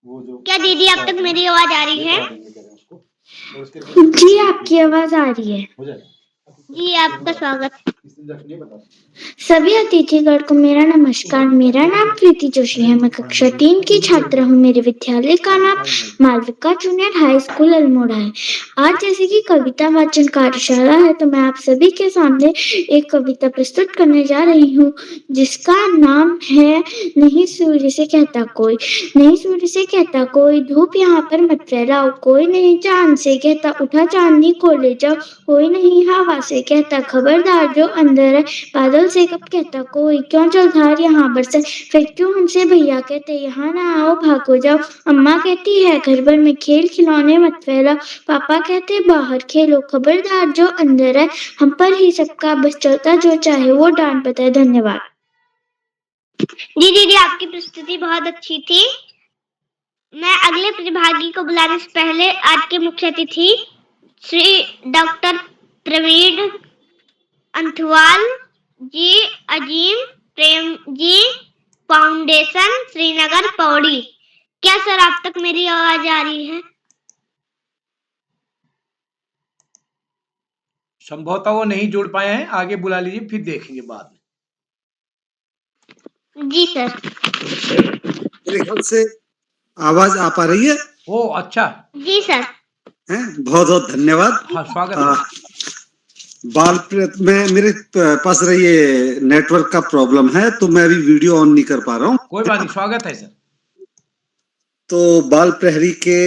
क्या दीदी अब तक मेरी आवाज आ रही है? जी आपकी आवाज आ रही है। जी आपका स्वागत। सभी अतिथिगण को मेरा नमस्कार। मेरा नाम कृति जोशी है। मैं कक्षा 3 की छात्र हूँ। मेरे विद्यालय का नाम Malvika junior high school Almora है। आज जैसे कि कविता वाचन कार्यशाला है, तो मैं आप सभी के सामने एक कविता प्रस्तुत करने जा रही हूँ, जिसका नाम है नहीं सूर्य से कहता कोई। नहीं सूर्य से कहता कोई, धूप यहाँ पर मत फैलाओ, कोई नहीं चांद से कहता उठा चांदनी को ले जाओ, कोई नहीं हवा से कहता खबरदार जो अंदर है, बादल से कब कहता कोई क्यों जलधार यहाँ बरसे, फिर क्यों हमसे भैया कहते यहाँ ना आओ भागो जाओ, अम्मा कहती है घर भर में खेल खिलौने मत फैलाओ, पापा कहते बाहर खेलो, खबरदार जो अंदर है, हम पर ही सबका बस चलता जो चाहे वो डांट बताए। धन्यवाद। जी दीदी, आपकी प्रस्तुति बहुत अच्छी थी। मैं अगले प्रतिभागी को बुलाने से पहले आज के मुख्य अतिथि श्री डॉक्टर प्रवीण अंथवाल जी, अजीम प्रेम जी, फाउंडेशन श्रीनगर पौड़ी। क्या सर आप तक मेरी आवाज आ रही है? संभवतः वो नहीं जुड़ पाए हैं, आगे बुला लीजिए, फिर देखेंगे बाद में। जी सर। मेरे ख्याल से आवाज आ पा रही है। ओ अच्छा। जी सर। हैं, बहुत बहुत धन्यवाद। हाँ स्वागत है। मैं मेरे पास ये नेटवर्क का प्रॉब्लम है, तो मैं अभी वीडियो ऑन नहीं कर पा रहा हूँ। कोई बात नहीं, स्वागत है सर। तो बाल प्रहरी के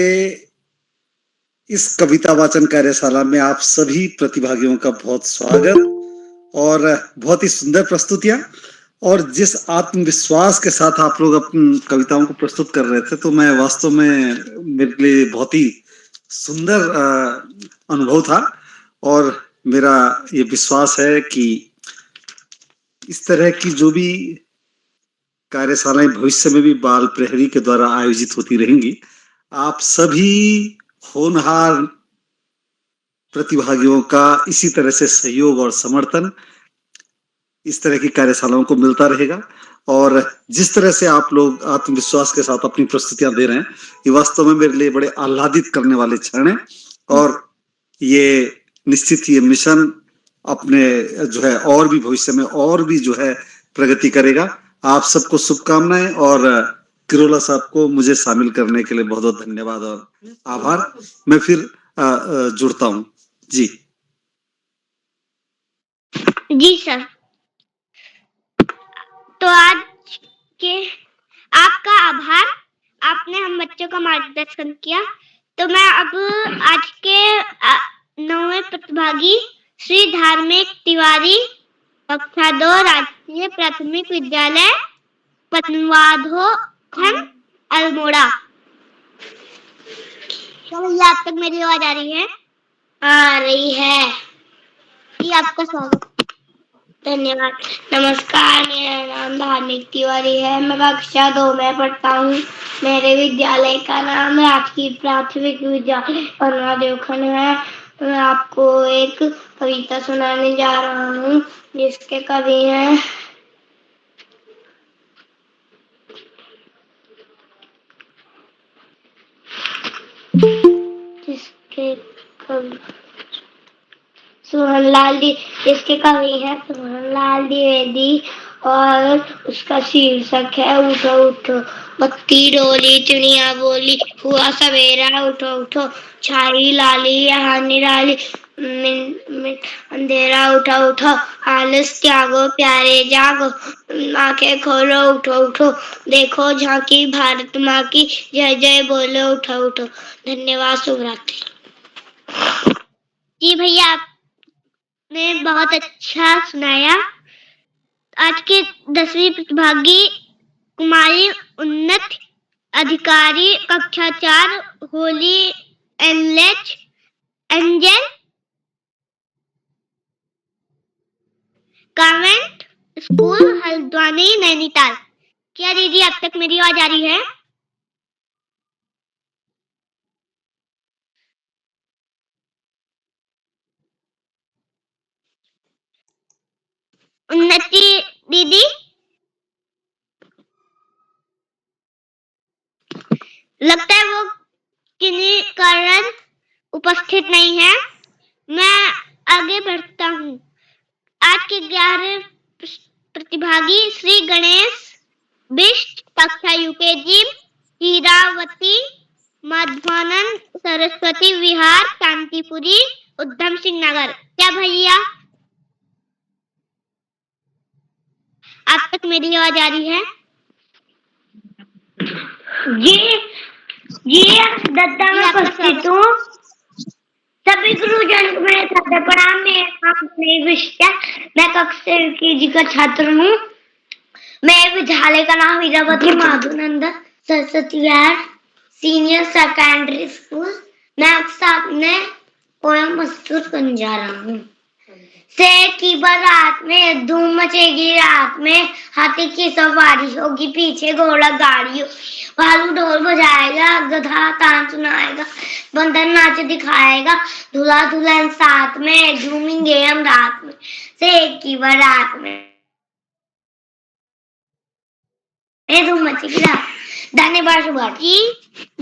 इस कविता वाचन कार्यशाला में आप सभी प्रतिभागियों का बहुत स्वागत, और बहुत ही सुंदर प्रस्तुतियां, और जिस आत्मविश्वास के साथ आप लोग अपनी कविताओं को प्रस्तुत कर रहे थे, तो मैं वास्तव में मेरे लिए बहुत ही सुंदर अनुभव था। और मेरा ये विश्वास है कि इस तरह की जो भी कार्यशालाएं भविष्य में भी बाल प्रहरी के द्वारा आयोजित होती रहेंगी, आप सभी होनहार प्रतिभागियों का इसी तरह से सहयोग और समर्थन इस तरह की कार्यशालाओं को मिलता रहेगा। और जिस तरह से आप लोग आत्मविश्वास के साथ अपनी प्रस्तुतियां दे रहे हैं, ये वास्तव में मेरे लिए बड़े आह्लादित करने वाले क्षण हैं, और ये निश्चित ये मिशन अपने जो है और भी भविष्य में और भी जो है प्रगति करेगा। आप सबको शुभकामनाएं, और किरोला साहब को मुझे शामिल करने के लिए बहुत बहुत धन्यवाद और आभार। मैं फिर जुड़ता हूं। जी जी सर। तो आज के आपका आभार, आपने हम बच्चों का मार्गदर्शन किया। तो मैं अब आज के 9वें प्रतिभागी श्री धार्मिक तिवारी, कक्षा 2, राजकीय प्राथमिक विद्यालय पतवाधो खंड अल्मोड़ा। क्या भैया आप तक मेरी आवाज आ रही है? आ रही है। जी आपका स्वागत। धन्यवाद। नमस्कार, मेरा नाम धार्मिक तिवारी है। मैं कक्षा 2 में पढ़ता हूँ। मेरे विद्यालय का नाम राजकीय प्राथमिक विद्यालय पतवाधो खंड है। मैं आपको एक कविता सुनाने जा रहा हूँ जिसके कवि हैं इसके कवि है सोहनलाल द्विवेदी और उसका शीर्षक है उठो उठो। बत्ती डोली चिड़िया बोली हुआ सवेरा उठो उठो। छाई लाली यहाँ निराली अंधेरा उठो उठो। आलस त्यागो प्यारे जागो आंखें खोलो उठो उठो। देखो झांकी भारत माँ की जय जय बोलो उठो उठो। धन्यवाद। शुभ रात्रि। जी भैया, आपने बहुत अच्छा सुनाया। आज के 10वीं प्रतिभागी कुमारी उन्नत अधिकारी कक्षा 4 holy angel convent school Haldwani Nainital. क्या दीदी अब तक मेरी आवाज आ रही है? उन्नति दीदी, लगता है वो किन्हीं कारण उपस्थित नहीं है। मैं आगे बढ़ता हूँ। आज के 11 प्रतिभागी श्री गणेश बिष्ट कक्षा यूकेजी हीरावती माधवानंद सरस्वती विहार शांतिपुरी उधम सिंह नगर। क्या भैया आप तक मेरी आवाज आ रही है? जी दत्ता मैं उपस्थित हूँ। सभी गुरुजन को मेरे सादर प्रणाम। मेरा नाम गणेश बिष्ट है। मैं कक्षा यूकेजी का छात्र हूँ। मैं विद्यालय का नाम Hirawati Madhavanand Saraswati Vihar senior secondary school. मैं आपके सामने पोयम प्रस्तुत करने जा रहा हूँ। शेर की बारात में धूम मचेगी रात में। हाथी की सवारी होगी पीछे घोड़ा गाड़ी। भालू ढोल बजाएगा गधा तान सुनाएगा। बंदर नाच दिखाएगा दूल्हा दुल्हन साथ में झूमेंगे हम रात में। शेर की बारात में धूम मचेगी रात। धन्यवाद। शुभ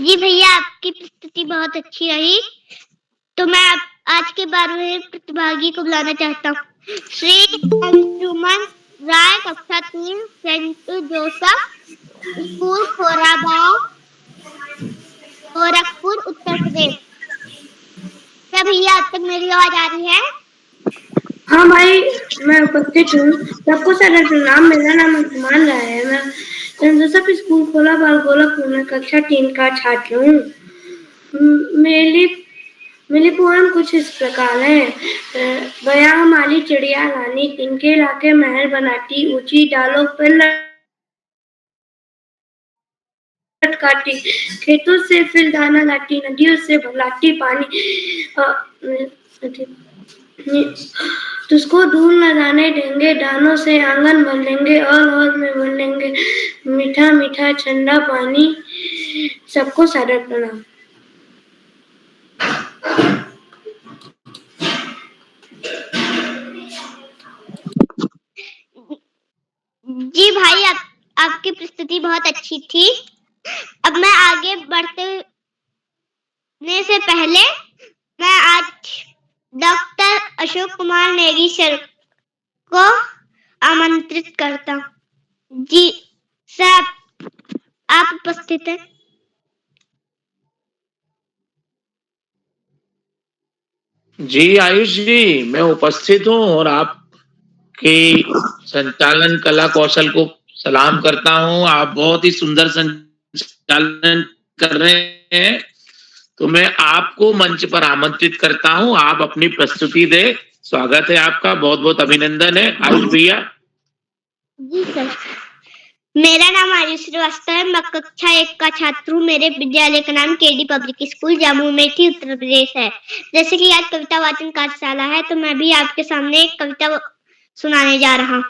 जी भैया, आपकी प्रस्तुति बहुत अच्छी रही। तो मैं आज के 12वें प्रतिभागी को बुलाना चाहता हूँ। श्री अंशुमन राय कक्षा 3 Saint Joseph school खोराबाव Gorakhpur Uttar Pradesh. क्या भैया अब तक मेरी आवाज आ रही है? हाँ भाई, मैं उपस्थित हूँ। सबको सादर प्रणाम। मेरा नाम अंशुमन राय है। मैं सेंट जोसेफ स्कूल खोराबाव गोरखपुर में कक्षा 3 का छात्र हूँ। मेरी पोएम कुछ इस प्रकार है। गया हमारी चिड़िया रानी तिनके लाके महल बनाती ऊंची डालों पर लटकाती। खेतों से फिर दाना लाती नदियों से भरलाती पानी। तुझको दूर न जाने देंगे दानों से आंगन भर लेंगे और हौज में भर लेंगे मीठा मीठा ठंडा पानी। सबको सादर प्रणाम। जी भाई, आपकी प्रस्तुति बहुत अच्छी थी। अब मैं आगे बढ़ने से पहले मैं आज डॉक्टर अशोक कुमार नेगी सर को आमंत्रित करता हूँ। जी सर, आप उपस्थित हैं? जी आयुष जी, मैं उपस्थित हूँ और आपके संचालन कला कौशल को सलाम करता हूँ। आप बहुत ही सुंदर संचालन कर रहे हैं, तो मैं आपको मंच पर आमंत्रित करता हूँ। आप अपनी प्रस्तुति दे। स्वागत है आपका, बहुत बहुत अभिनंदन है। आयुष भैया। जी सर, मेरा नाम आयुष श्रीवास्तव है। मैं कक्षा 1 का छात्र हूँ। मेरे विद्यालय का नाम KD public school Jammu मेठी Uttar Pradesh है। जैसे कि आज कविता वाचन कार्यशाला है, तो मैं भी आपके सामने एक कविता सुनाने जा रहा हूँ।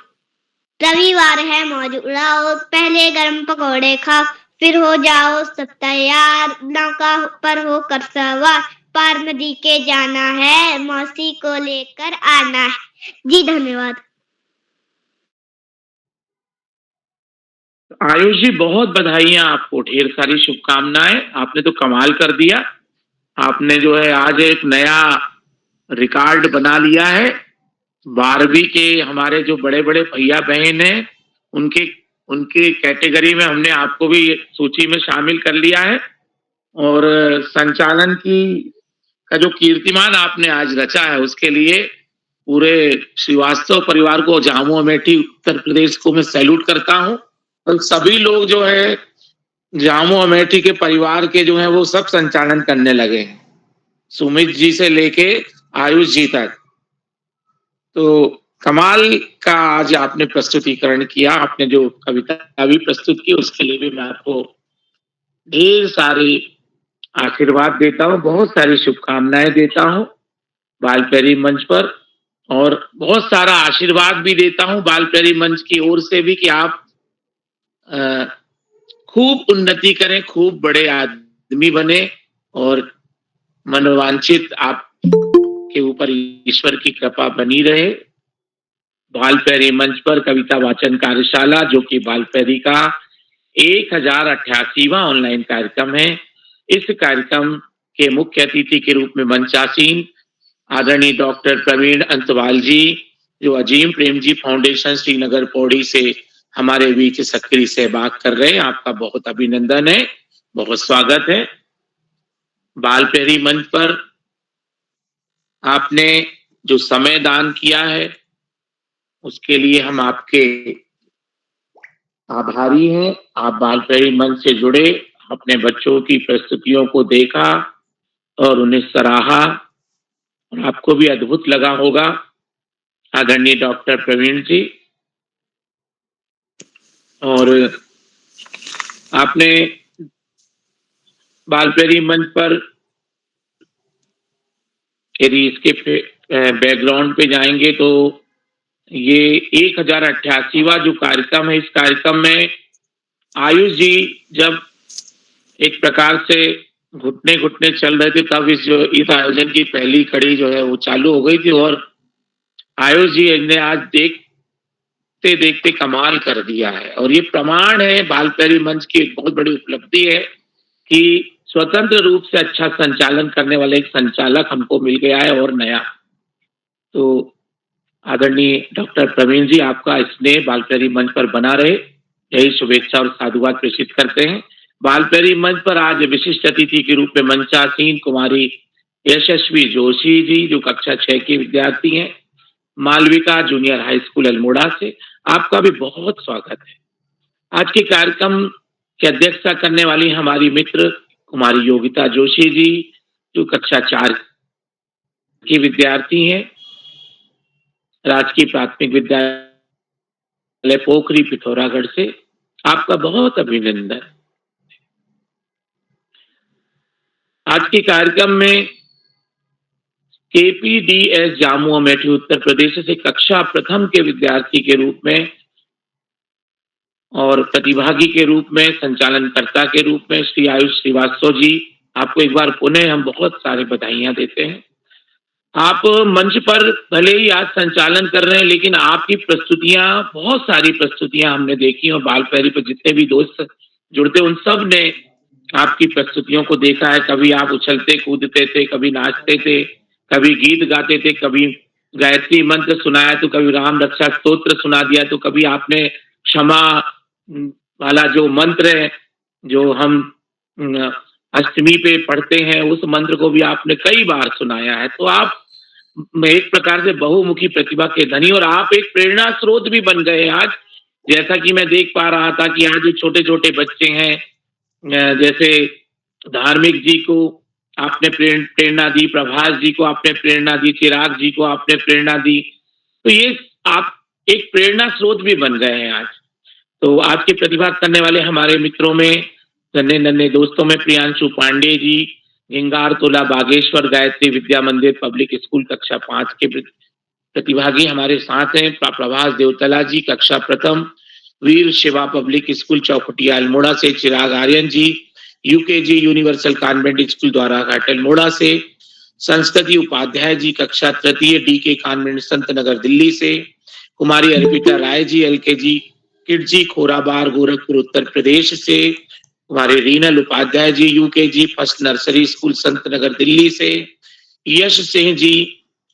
रविवार है मौज उड़ाओ, पहले गरम पकौड़े खाओ, फिर हो जाओ सब तैयार, नौका पर हो कर सवार, पार नदी के जाना है, मौसी को लेकर आना है। जी धन्यवाद। आयुष जी बहुत बधाइयां आपको, ढेर सारी शुभकामनाएं। आपने तो कमाल कर दिया। आपने जो है आज एक नया रिकॉर्ड बना लिया है। 12वीं के हमारे जो बड़े बड़े भैया बहन हैं उनके उनके कैटेगरी में हमने आपको भी सूची में शामिल कर लिया है। और संचालन की का जो कीर्तिमान आपने आज रचा है उसके लिए पूरे श्रीवास्तव परिवार को, जामू अमेठी उत्तर प्रदेश को मैं सैल्यूट करता हूं। और सभी लोग जो है जामू अमेठी के परिवार के जो है वो सब संचालन करने लगे हैं, सुमित जी से लेके आयुष जी तक। तो कमाल का आज आपने प्रस्तुतिकरण किया। आपने जो कविता भी प्रस्तुत की उसके लिए भी मैं आपको ढेर सारे आशीर्वाद देता हूँ, बहुत सारी शुभकामनाएं देता हूँ बालप्यारी मंच पर। और बहुत सारा आशीर्वाद भी देता हूँ बालप्यारी मंच की ओर से भी कि आप खूब उन्नति करें, खूब बड़े आदमी बने और मनोवांछित आप के ऊपर ईश्वर की कृपा बनी रहे। बालप्यारी मंच पर कविता वाचन कार्यशाला, जो कि बालप्यारी का 1088वां ऑनलाइन कार्यक्रम है। इस कार्यक्रम के मुख्य अतिथि के रूप में मंचासीन आदरणीय डॉक्टर प्रवीण अंतवाल जी, जो अजीम प्रेम जी फाउंडेशन श्रीनगर पौड़ी से हमारे बीच सक्रिय सहभाग कर रहे हैं। आपका बहुत अभिनंदन है, बहुत स्वागत है। बालप्यारी मंच पर आपने जो समय दान किया है उसके लिए हम आपके आभारी हैं। आप बालप्यारी मंच से जुड़े, अपने बच्चों की प्रस्तुतियों को देखा और उन्हें सराहा और आपको भी अद्भुत लगा होगा। आदरणीय डॉक्टर प्रवीण जी, और आपने बालप्यारी मंच पर यदि इसके बैकग्राउंड पे जाएंगे तो ये 1088वां जो कार्यक्रम है, इस कार्यक्रम में आयुष जी जब एक प्रकार से घुटने घुटने चल रहे थे तब इस आयोजन की पहली कड़ी जो है वो चालू हो गई थी। और आयुष जी ने आज देखते देखते कमाल कर दिया है। और ये प्रमाण है, बालप्यारी मंच की एक बहुत बड़ी उपलब्धि है कि स्वतंत्र रूप से अच्छा संचालन करने वाले एक संचालक हमको मिल गया है और नया। तो आदरणीय डॉक्टर प्रवीण जी, आपका स्नेह बालप्यारी मंच पर बना रहे, यही शुभेच्छा और साधुवाद प्रेषित करते हैं। बालप्यारी मंच पर आज विशिष्ट अतिथि के रूप में मंचासीन कुमारी यशस्वी जोशी जी, जो कक्षा 6 की विद्यार्थी हैं, Malvika junior high school Almora से। आपका भी बहुत स्वागत है। आज के कार्यक्रम की अध्यक्षता करने वाली हमारी मित्र कुमारी योगिता जोशी जी, जो कक्षा 4 की विद्यार्थी हैं, राजकीय प्राथमिक विद्यालय पोखरी पिथौरागढ़ से। आपका बहुत अभिनंदन। आज के कार्यक्रम में KPDS जामू अमेठी उत्तर प्रदेश से कक्षा प्रथम के विद्यार्थी के रूप में और प्रतिभागी के रूप में, संचालनकर्ता के रूप में श्री आयुष श्रीवास्तव जी, आपको एक बार पुनः हम बहुत सारे बधाइयां देते हैं। आप मंच पर भले ही आज संचालन कर रहे हैं, लेकिन आपकी प्रस्तुतियां, बहुत सारी प्रस्तुतियां हमने देखी और बालप्यारी पर जितने भी दोस्त जुड़ते उन सब ने आपकी प्रस्तुतियों को देखा है। कभी आप उछलते कूदते थे, कभी नाचते थे, कभी गीत गाते थे, कभी गायत्री मंत्र सुनाया तो कभी राम रक्षा स्तोत्र सुना दिया, तो कभी आपने क्षमा वाला जो मंत्र है जो हम अष्टमी पे पढ़ते हैं, उस मंत्र को भी आपने कई बार सुनाया है। तो आप एक प्रकार से बहुमुखी प्रतिभा के धनी और आप एक प्रेरणा स्रोत भी बन गए आज। जैसा कि मैं देख पा रहा था कि आज जो छोटे छोटे बच्चे हैं, जैसे धार्मिक जी को आपने प्रेरणा दी, प्रभास जी को आपने प्रेरणा दी, चिराग जी को आपने प्रेरणा दी, तो ये आप एक प्रेरणा स्रोत भी बन गए हैं आज। तो आज के प्रतिभा करने वाले हमारे मित्रों में, नन्हे नन्हे दोस्तों में प्रियांशु पांडे जी, गिंगार तोला बागेश्वर गायत्री विद्या मंदिर पब्लिक स्कूल कक्षा 5 के प्रतिभागी हमारे साथ हैं। प्रभास देवतला जी कक्षा प्रथम, वीर शिवा पब्लिक स्कूल चौखुटिया अल्मोड़ा से चिराग आर्यन जी, यूकेजी यूनिवर्सल कॉन्वेंट स्कूल द्वारा घाट अल्मोड़ा से, संस्कृति उपाध्याय जी कक्षा तृतीय DK कॉन्वेंट संत नगर दिल्ली से, कुमारी अर्पिता राय जी LKG किडजी खोराबार गोरखपुर उत्तर प्रदेश से, कुमारी Rinal Upadhyay ji UKG first nursery school Sant Nagar Delhi से, यश सिंह जी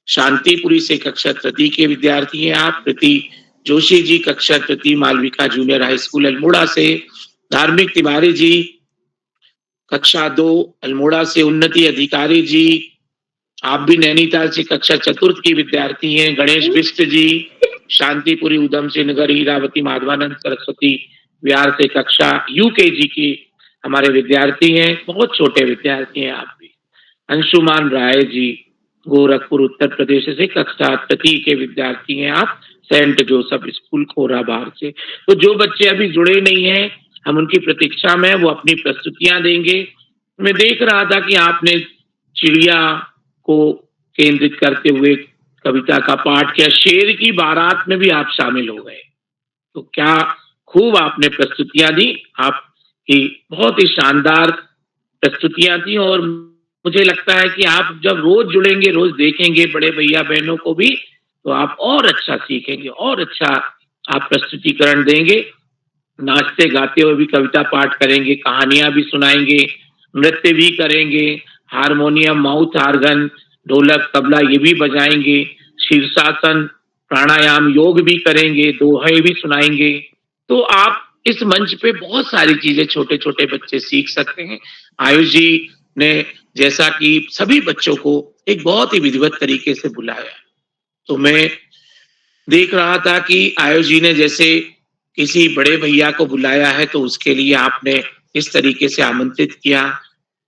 शांतिपुरी से कक्षा तृतीय के विद्यार्थी हैं आप, प्रीति जोशी जी कक्षा तृतीय Malvika junior high school Almora से, धार्मिक तिवारी जी कक्षा 2 अल्मोड़ा से, उन्नति अधिकारी जी आप भी नैनीताल से कक्षा चतुर्थ की विद्यार्थी हैं, गणेश बिष्ट जी शांतिपुरी उधम सिंह नगर, हीरावती माधवानंद सरस्वती विहार से कक्षा UKG की हमारे विद्यार्थी हैं, बहुत छोटे विद्यार्थी हैं आप भी, अंशुमान राय जी गोरखपुर उत्तर प्रदेश से कक्षा तृतीय के विद्यार्थी हैं आप, सेंट जोसेफ स्कूल खोराबार से। तो जो बच्चे अभी जुड़े नहीं हैं हम उनकी प्रतीक्षा में, वो अपनी प्रस्तुतियां देंगे। मैं देख रहा था कि आपने चिड़िया को केंद्रित करते हुए कविता का पाठ किया, शेर की बारात में भी आप शामिल हो गए, तो क्या खूब आपने प्रस्तुतियां दी, आपकी बहुत ही शानदार प्रस्तुतियां थी। और मुझे लगता है कि आप जब रोज जुड़ेंगे, रोज देखेंगे बड़े भैया बहनों को भी, तो आप और अच्छा सीखेंगे, और अच्छा आप प्रस्तुतिकरण देंगे, नाचते गाते हुए भी कविता पाठ करेंगे, कहानियां भी सुनाएंगे, नृत्य भी करेंगे, harmonium mouth organ dholak tabla ये भी बजाएंगे, शीर्षासन प्राणायाम योग भी करेंगे, दोहे भी सुनाएंगे। तो आप इस मंच पे बहुत सारी चीजें छोटे छोटे बच्चे सीख सकते हैं। आयुष जी ने जैसा कि सभी बच्चों को एक बहुत ही विधिवत तरीके से बुलाया, तो मैं देख रहा था कि आयुष जी ने जैसे किसी बड़े भैया को बुलाया है तो उसके लिए आपने इस तरीके से आमंत्रित किया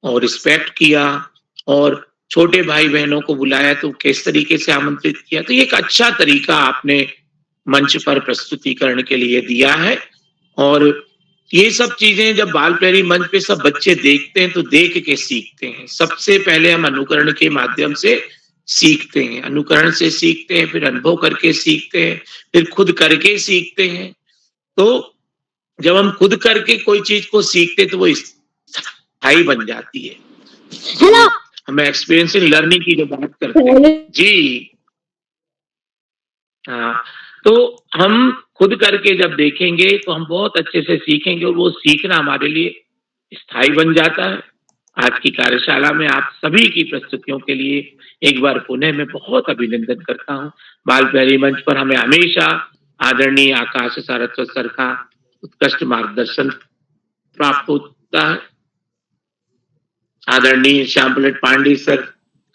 और रिस्पेक्ट किया, और छोटे भाई बहनों को बुलाया तो किस तरीके से आमंत्रित किया। तो ये एक अच्छा तरीका आपने मंच पर प्रस्तुतिकरण के लिए दिया है। और ये सब चीजें जब बाल प्रेरी मंच पे सब बच्चे देखते हैं तो देख के सीखते हैं। सबसे पहले हम अनुकरण के माध्यम से सीखते हैं, अनुकरण से सीखते हैं, फिर अनुभव करके सीखते हैं, फिर खुद करके सीखते हैं। तो जब हम खुद करके कोई चीज को सीखते तो वो स्थायी बन जाती है। हेलो, हम एक्सपीरियंस इन लर्निंग की जो बात करते हैं जी, हाँ, तो हम खुद करके जब देखेंगे तो हम बहुत अच्छे से सीखेंगे और वो सीखना हमारे लिए स्थायी बन जाता है। आज की कार्यशाला में आप सभी की प्रस्तुतियों के लिए एक बार पुनः मैं बहुत अभिनंदन करता हूँ। बाल प्रेरी मंच पर हमें हमेशा आदरणीय आकाश सारस्वत सर का उत्कृष्ट मार्गदर्शन प्राप्त होता है। आदरणीय श्याम प्रसाद पांडे सर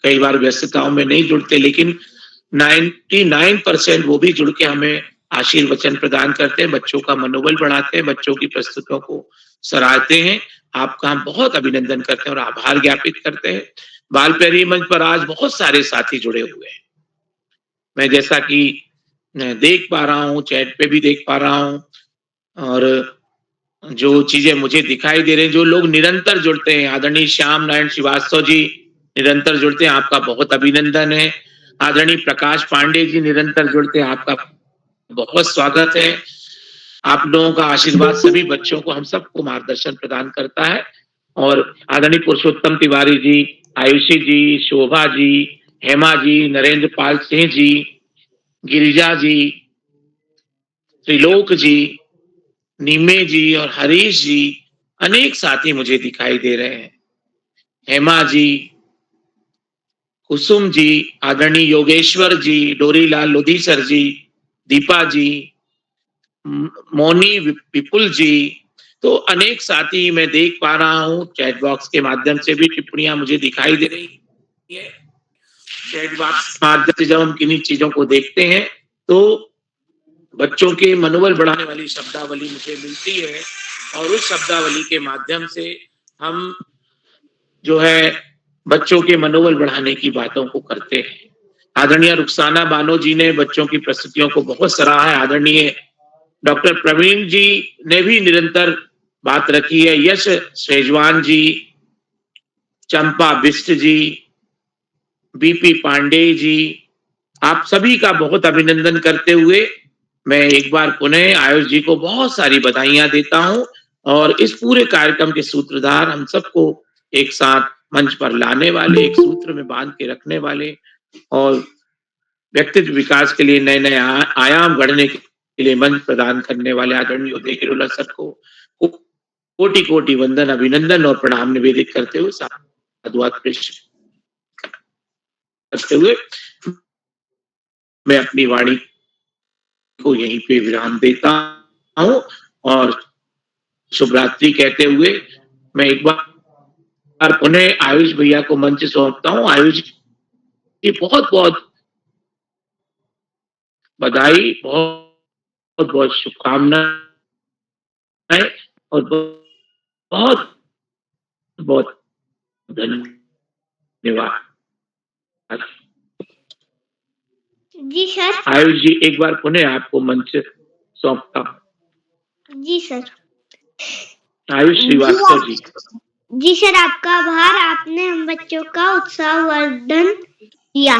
कई बार व्यस्तताओं में नहीं जुड़ते, लेकिन 99% वो भी जुड़ के हमें आशीर्वचन प्रदान करते हैं, बच्चों का मनोबल बढ़ाते हैं, बच्चों की प्रस्तुतियों को सराहते हैं। आपका हम बहुत अभिनंदन करते हैं और आभार ज्ञापित करते हैं। बाल प्रेरी मंच पर आज बहुत सारे साथी जुड़े हुए हैं, मैं जैसा कि देख पा रहा हूँ, चैट पे भी देख पा रहा हूँ, और जो चीजें मुझे दिखाई दे रही हैं, जो लोग निरंतर जुड़ते हैं, आदरणीय श्याम नारायण श्रीवास्तव जी निरंतर जुड़ते हैं, आपका बहुत अभिनंदन है। आदरणीय प्रकाश पांडे जी निरंतर जुड़ते हैं, आपका बहुत स्वागत है। आप लोगों का आशीर्वाद सभी बच्चों को, हम सबको मार्गदर्शन प्रदान करता है। और आदरणीय पुरुषोत्तम तिवारी जी, आयुषी जी, शोभा जी, हेमा जी, नरेंद्र पाल सिंह जी, गिरिजा जी, त्रिलोक जी, नीमे जी और हरीश जी, अनेक साथी मुझे दिखाई दे रहे हैं। हेमा जी, कुसुम जी, आदरणीय योगेश्वर जी, डोरीलाल लोधी सर जी, दीपा जी, मोनी विपुल जी, तो अनेक साथी मैं देख पा रहा हूँ। चैट बॉक्स के माध्यम से भी टिप्पणियां मुझे दिखाई दे रही है। चैट बॉक्स के माध्यम से जब हम किन्हीं चीजों को देखते हैं तो बच्चों के मनोबल बढ़ाने वाली शब्दावली मुझे मिलती है, और उस शब्दावली के माध्यम से हम जो है बच्चों के मनोबल बढ़ाने की बातों को करते हैं। आदरणीय रुखसाना बानो जी ने बच्चों की प्रस्तुतियों को बहुत सराहा है। आदरणीय डॉक्टर प्रवीण जी ने भी निरंतर बात रखी है। यश शेजवान जी, चंपा बिष्ट जी, बीपी पांडे जी, आप सभी का बहुत अभिनंदन करते हुए मैं एक बार पुनः आयुष जी को बहुत सारी बधाइयां देता हूं, और इस पूरे कार्यक्रम के सूत्रधार हम सबको एक साथ मंच पर लाने वाले, एक सूत्र में बांध के रखने वाले और व्यक्तित्व विकास के लिए नए-नए आयाम गढ़ने के लिए मंच प्रदान करने वाले आदरणीय उदय किरोला सर को कोटि-कोटि वंदन, अभिनंदन और प्रणाम निवेदित करते हुए साधुवाद पेश करते हुए मैं अपनी वाणी को यहीं पे विराम देता हूं और शुभ रात्रि कहते हुए मैं एक बार पुनः आयुष भैया को मंच सौंपता हूं। आयुष जी बहुत-बहुत बधाई, बहुत-बहुत शुभकामनाएं और बहुत-बहुत धन्यवाद। जी सर। आयुष जी एक बार पुनः आपको मंच सौंपता हूं। जी सर। आयुष श्रीवास्तव जी। जी सर, आपका आभार, आपने हम बच्चों का उत्साहवर्धन किया।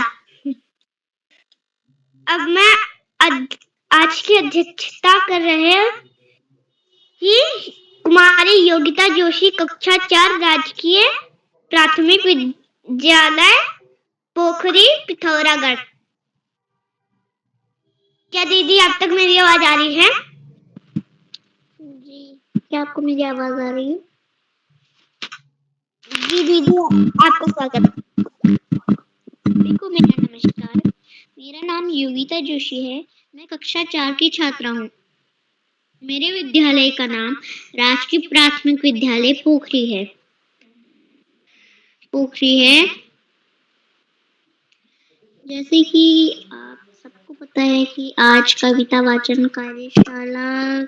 अब मैं आज की अध्यक्षता कर रहे ही कुमारी योगिता जोशी, कक्षा 4, राजकीय प्राथमिक विद्यालय पोखरी, पिथौरागढ़। क्या दीदी आप तक मेरी आवाज आ रही है? जी, क्या आपको मेरी आवाज आ रही है? जी दीदी, आपका स्वागत। देखो, मेरा नमस्कार, मेरा नाम योगिता जोशी है। मैं कक्षा 4 की छात्रा हूँ। मेरे विद्यालय का नाम राजकीय प्राथमिक विद्यालय पोखरी है। जैसे कि आप सबको पता है कि आज कविता वाचन कार्यशाला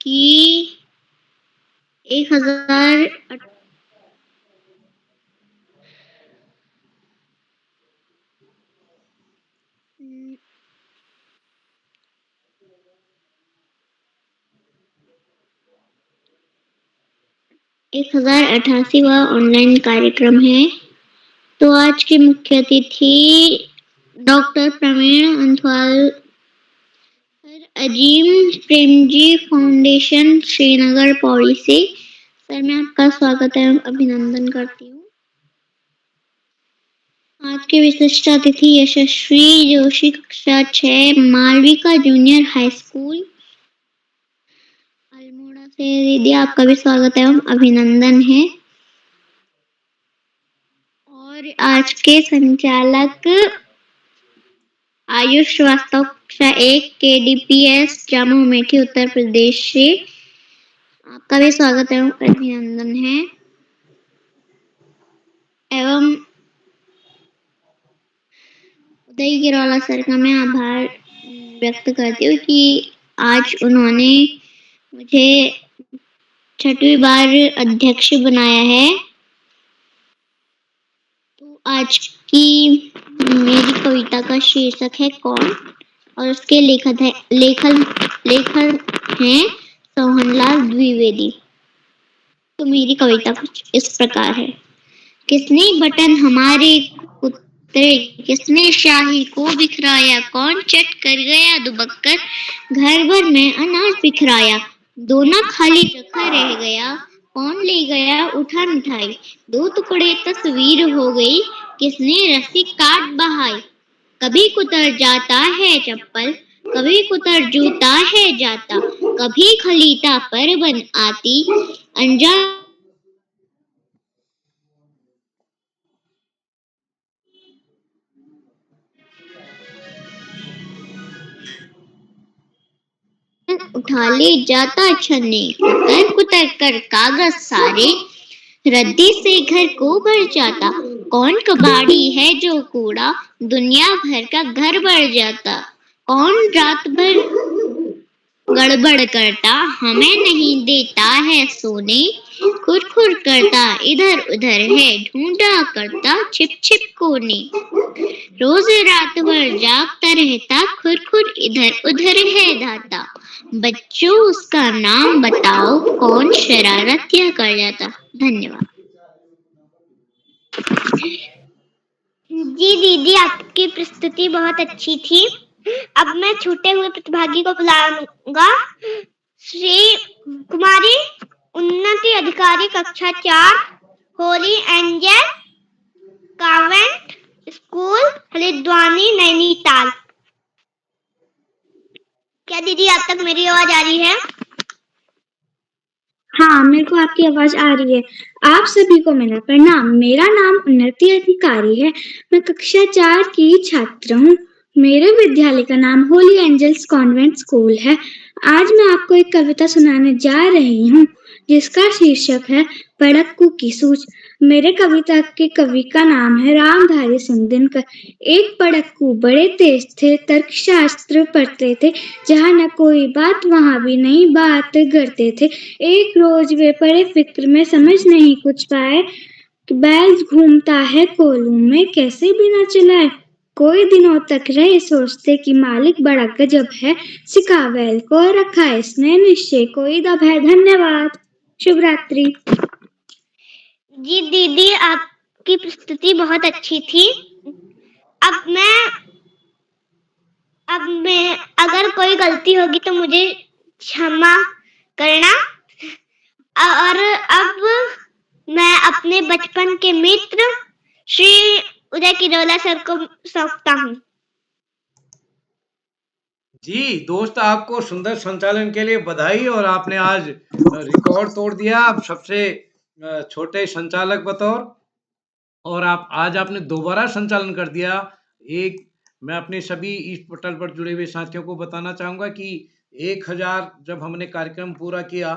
की 1088वां ऑनलाइन कार्यक्रम है। तो आज के मुख्य अतिथि डॉक्टर प्रवीण अंथवाल, अजीम प्रेमजी फाउंडेशन श्रीनगर पौड़ी से। सर, मैं आपका स्वागत एवं अभिनंदन करती हूँ। आज के विशिष्ट अतिथि यशस्वी जोशी, कक्षा 6, Malvika junior high school, Almora से। दीदी, आपका भी स्वागत एवं अभिनंदन है। और आज के संचालक आयुष श्रीवास्तव, कक्षा 1, KDPS, जामो अमेठी, उत्तर प्रदेश से। आपका भी स्वागत एवं अभिनंदन है। एवं उदय किरोला सर का मैं आभार व्यक्त करती हूँ कि आज उन्होंने मुझे 6वीं बार अध्यक्ष बनाया है। तो आज की मेरी कविता का शीर्षक है कौन, और उसके लेखक हैं सोहनलाल द्विवेदी। तो मेरी कविता कुछ इस प्रकार है। किसने बटन हमारे कुतरे, किसने शाही को बिखराया, कौन चट कर गया दुबक्कर, घर भर में अनाज बिखराया, दोना खाली रखा रह गया, कौन ले गया उठा मिठाई, 2 टुकड़े तस्वीर हो गई, किसने रस्सी काट बहाई। कभी कुतर जाता है चप्पल, कभी कुतर जूता है जाता, कभी खलीता पर बन आती, अनजान उठा ले जाता छन्ने, कुतर कुतर कर कागज सारे, रद्दी से घर को भर जाता, कौन कबाड़ी है जो कूड़ा, दुनिया भर का घर बढ़ जाता, कौन रात भर गड़बड़ करता, हमें नहीं देता है सोने, खुर करता इधर उधर है, ढूंढा करता छिप छिप कोने, रोज रात भर जागता रहता, खुर इधर उधर है धाता, बच्चों उसका नाम बताओ, कौन शरारत क्या कर जाता। धन्यवाद। जी दीदी, आपकी प्रस्तुति बहुत अच्छी थी। अब मैं छूटे हुए प्रतिभागी को बुलाऊंगा। श्री कुमारी उन्नति अधिकारी तिवारी, कक्षा 4, holy angel convent school, Haldwani, Nainital. क्या दीदी आप तक मेरी आवाज आ रही है? हाँ, मेरे को आपकी आवाज आ रही है। आप सभी को मेरा प्रणाम। मेरा नाम उन्नति अधिकारी है। मैं कक्षा 4 की छात्र हूँ। मेरे विद्यालय का नाम होली एंजल्स कॉन्वेंट स्कूल है। आज मैं आपको एक कविता सुनाने जा रही हूँ जिसका शीर्षक है पड़क्कू की सूझ। मेरे कविता के कवि का नाम है रामधारी सिंह दिनकर। एक पड़क्कू बड़े तेज थे, तर्कशास्त्र पढ़ते थे, जहाँ न कोई बात वहाँ भी नहीं बात करते थे। एक रोज वे पड़े फिक्र में, समझ नहीं कुछ पाए कि बैल घूमता है कोलू में, कैसे बिना चलाए। कोई दिनों तक रहे सोचते कि मालिक बड़ा गजब है, सिखा बैल को रखा इसने निश्चय कोई दब है। धन्यवाद। शुभ रात्रि। जी दीदी आपकी प्रस्तुति बहुत अच्छी थी। अब मैं अगर कोई गलती होगी तो मुझे क्षमा करना। और अब मैं अपने बचपन के मित्र श्री उदय किरोला सर को सौंपता हूँ। जी दोस्त, आपको सुंदर संचालन के लिए बधाई और आपने आज रिकॉर्ड तोड़ दिया। आप सबसे छोटे संचालक बतौर, और आज आपने दोबारा संचालन कर दिया। मैं अपने सभी इस पटल पर जुड़े हुए साथियों को बताना चाहूंगा कि 1000 जब हमने कार्यक्रम पूरा किया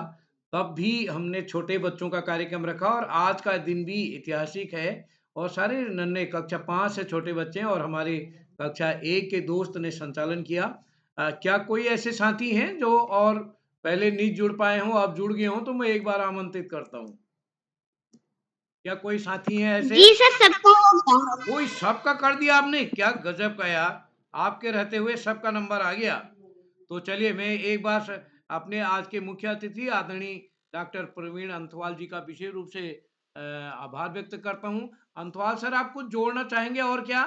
तब भी हमने छोटे बच्चों का कार्यक्रम रखा, और आज का दिन भी ऐतिहासिक है। और सारे नन्हे कक्षा 5 से छोटे बच्चे हैं और हमारे कक्षा 1 के दोस्त ने संचालन किया। क्या कोई ऐसे साथी हैं जो और पहले नहीं जुड़ पाए हों, अब जुड़ गए हों, तो मैं एक बार आमंत्रित करता हूँ। क्या कोई साथी हैं ऐसे? जी सर, सबका हो गया। कोई सबका कर दिया आपने? क्या गजब का यार, आपके रहते हुए सबका नंबर आ गया। तो चलिए मैं एक बार अपने आज के मुख्य अतिथि आदरणीय डॉक्टर प्रवीण अंथवाल जी का विशेष रूप से आभार व्यक्त करता हूँ। अंथवाल सर, आप कुछ जोड़ना चाहेंगे और क्या?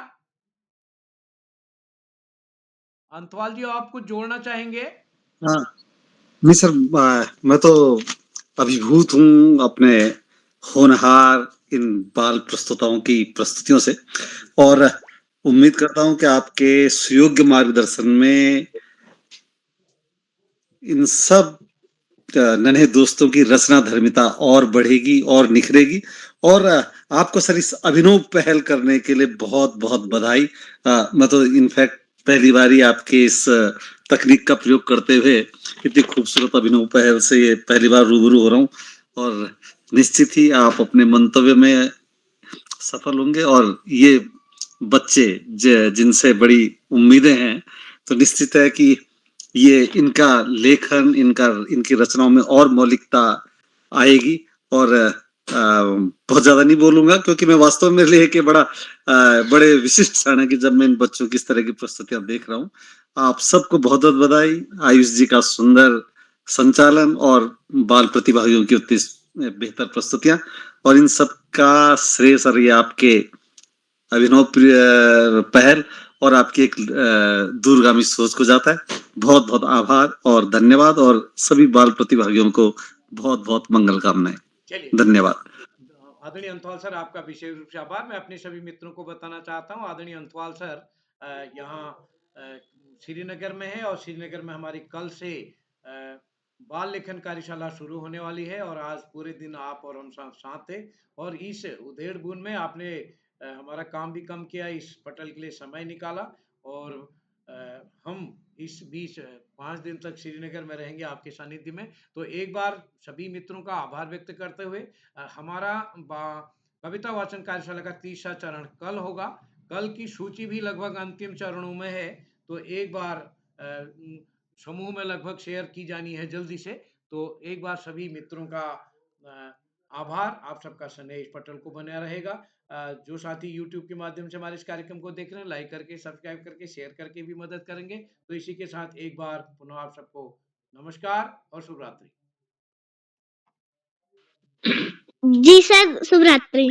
अंथवाल जी, आप कुछ जोड़ना चाहेंगे? हाँ, नहीं सर, मैं तो अभिभूत हूँ अपने होनहार इन बाल प्रस्तुताओं की प्रस्तुतियों से, और उम्मीद करता हूँ कि आपके सुयोग्य मार्गदर्शन में इन सब नन्हे दोस्तों की रचना धर्मिता और बढ़ेगी और निखरेगी। और आपको सर इस अभिनव पहल करने के लिए बहुत बहुत बधाई। मैं तो इनफैक्ट पहली बार ही आपके इस तकनीक का प्रयोग करते हुए इतनी खूबसूरत अभिनव पहल से ये पहली बार रूबरू हो रहा हूँ, और निश्चित ही आप अपने मंतव्य में सफल होंगे। और ये बच्चे जिनसे बड़ी उम्मीदें हैं, तो निश्चित है कि ये इनका लेखन, इनकी रचनाओं में और मौलिकता आएगी। और बहुत ज्यादा नहीं बोलूंगा क्योंकि मैं वास्तव में मेरे लिए कि बड़े विशिष्ट क्षण है कि जब मैं इन बच्चों की इस तरह की प्रस्तुतियां देख रहा हूँ। आप सबको बहुत बहुत बधाई। आयुष जी का सुंदर संचालन और बाल प्रतिभागियों की उतनी बेहतर प्रस्तुतियां, और इन सब का श्रेय सर ये आपके अभिनव पहल और आपकी एक दूरगामी सोच को जाता है। बहुत बहुत आभार और धन्यवाद, और सभी बाल प्रतिभागियों को बहुत बहुत मंगल कामनाएं। धन्यवाद। आदरणीय अंथवाल सर, आपका विशेष रूप से आभार। मैं अपने सभी मित्रों को बताना चाहता हूँ, आदरणीय अंथवाल सर यहाँ श्रीनगर में है, और श्रीनगर में हमारी कल से बाल लेखन कार्यशाला शुरू होने वाली है। और आज पूरे दिन आप और हम साथ थे, और इस उधेड़ बुन में आपने हमारा काम भी कम किया, इस पटल के लिए समय निकाला। और हम इस बीच 5 दिन तक श्रीनगर में रहेंगे आपके सानिध्य में। तो एक बार सभी मित्रों का आभार व्यक्त करते हुए हमारा कविता वाचन कार्यशाला का तीसरा चरण कल होगा। कल की सूची भी लगभग अंतिम चरणों में है, तो एक बार समूह में लगभग शेयर की जानी है जल्दी से। तो एक बार सभी मित्रों का आभार। आप सबका स्नेह इस पटल को बना रहेगा। जो साथी YouTube के माध्यम से हमारे इस कार्यक्रम को देख रहे हैं, लाइक करके, सब्सक्राइब करके, शेयर करके भी मदद करेंगे। तो इसी के साथ एक बार पुनः आप सबको नमस्कार और शुभ रात्रि। जी सर, शुभ रात्रि।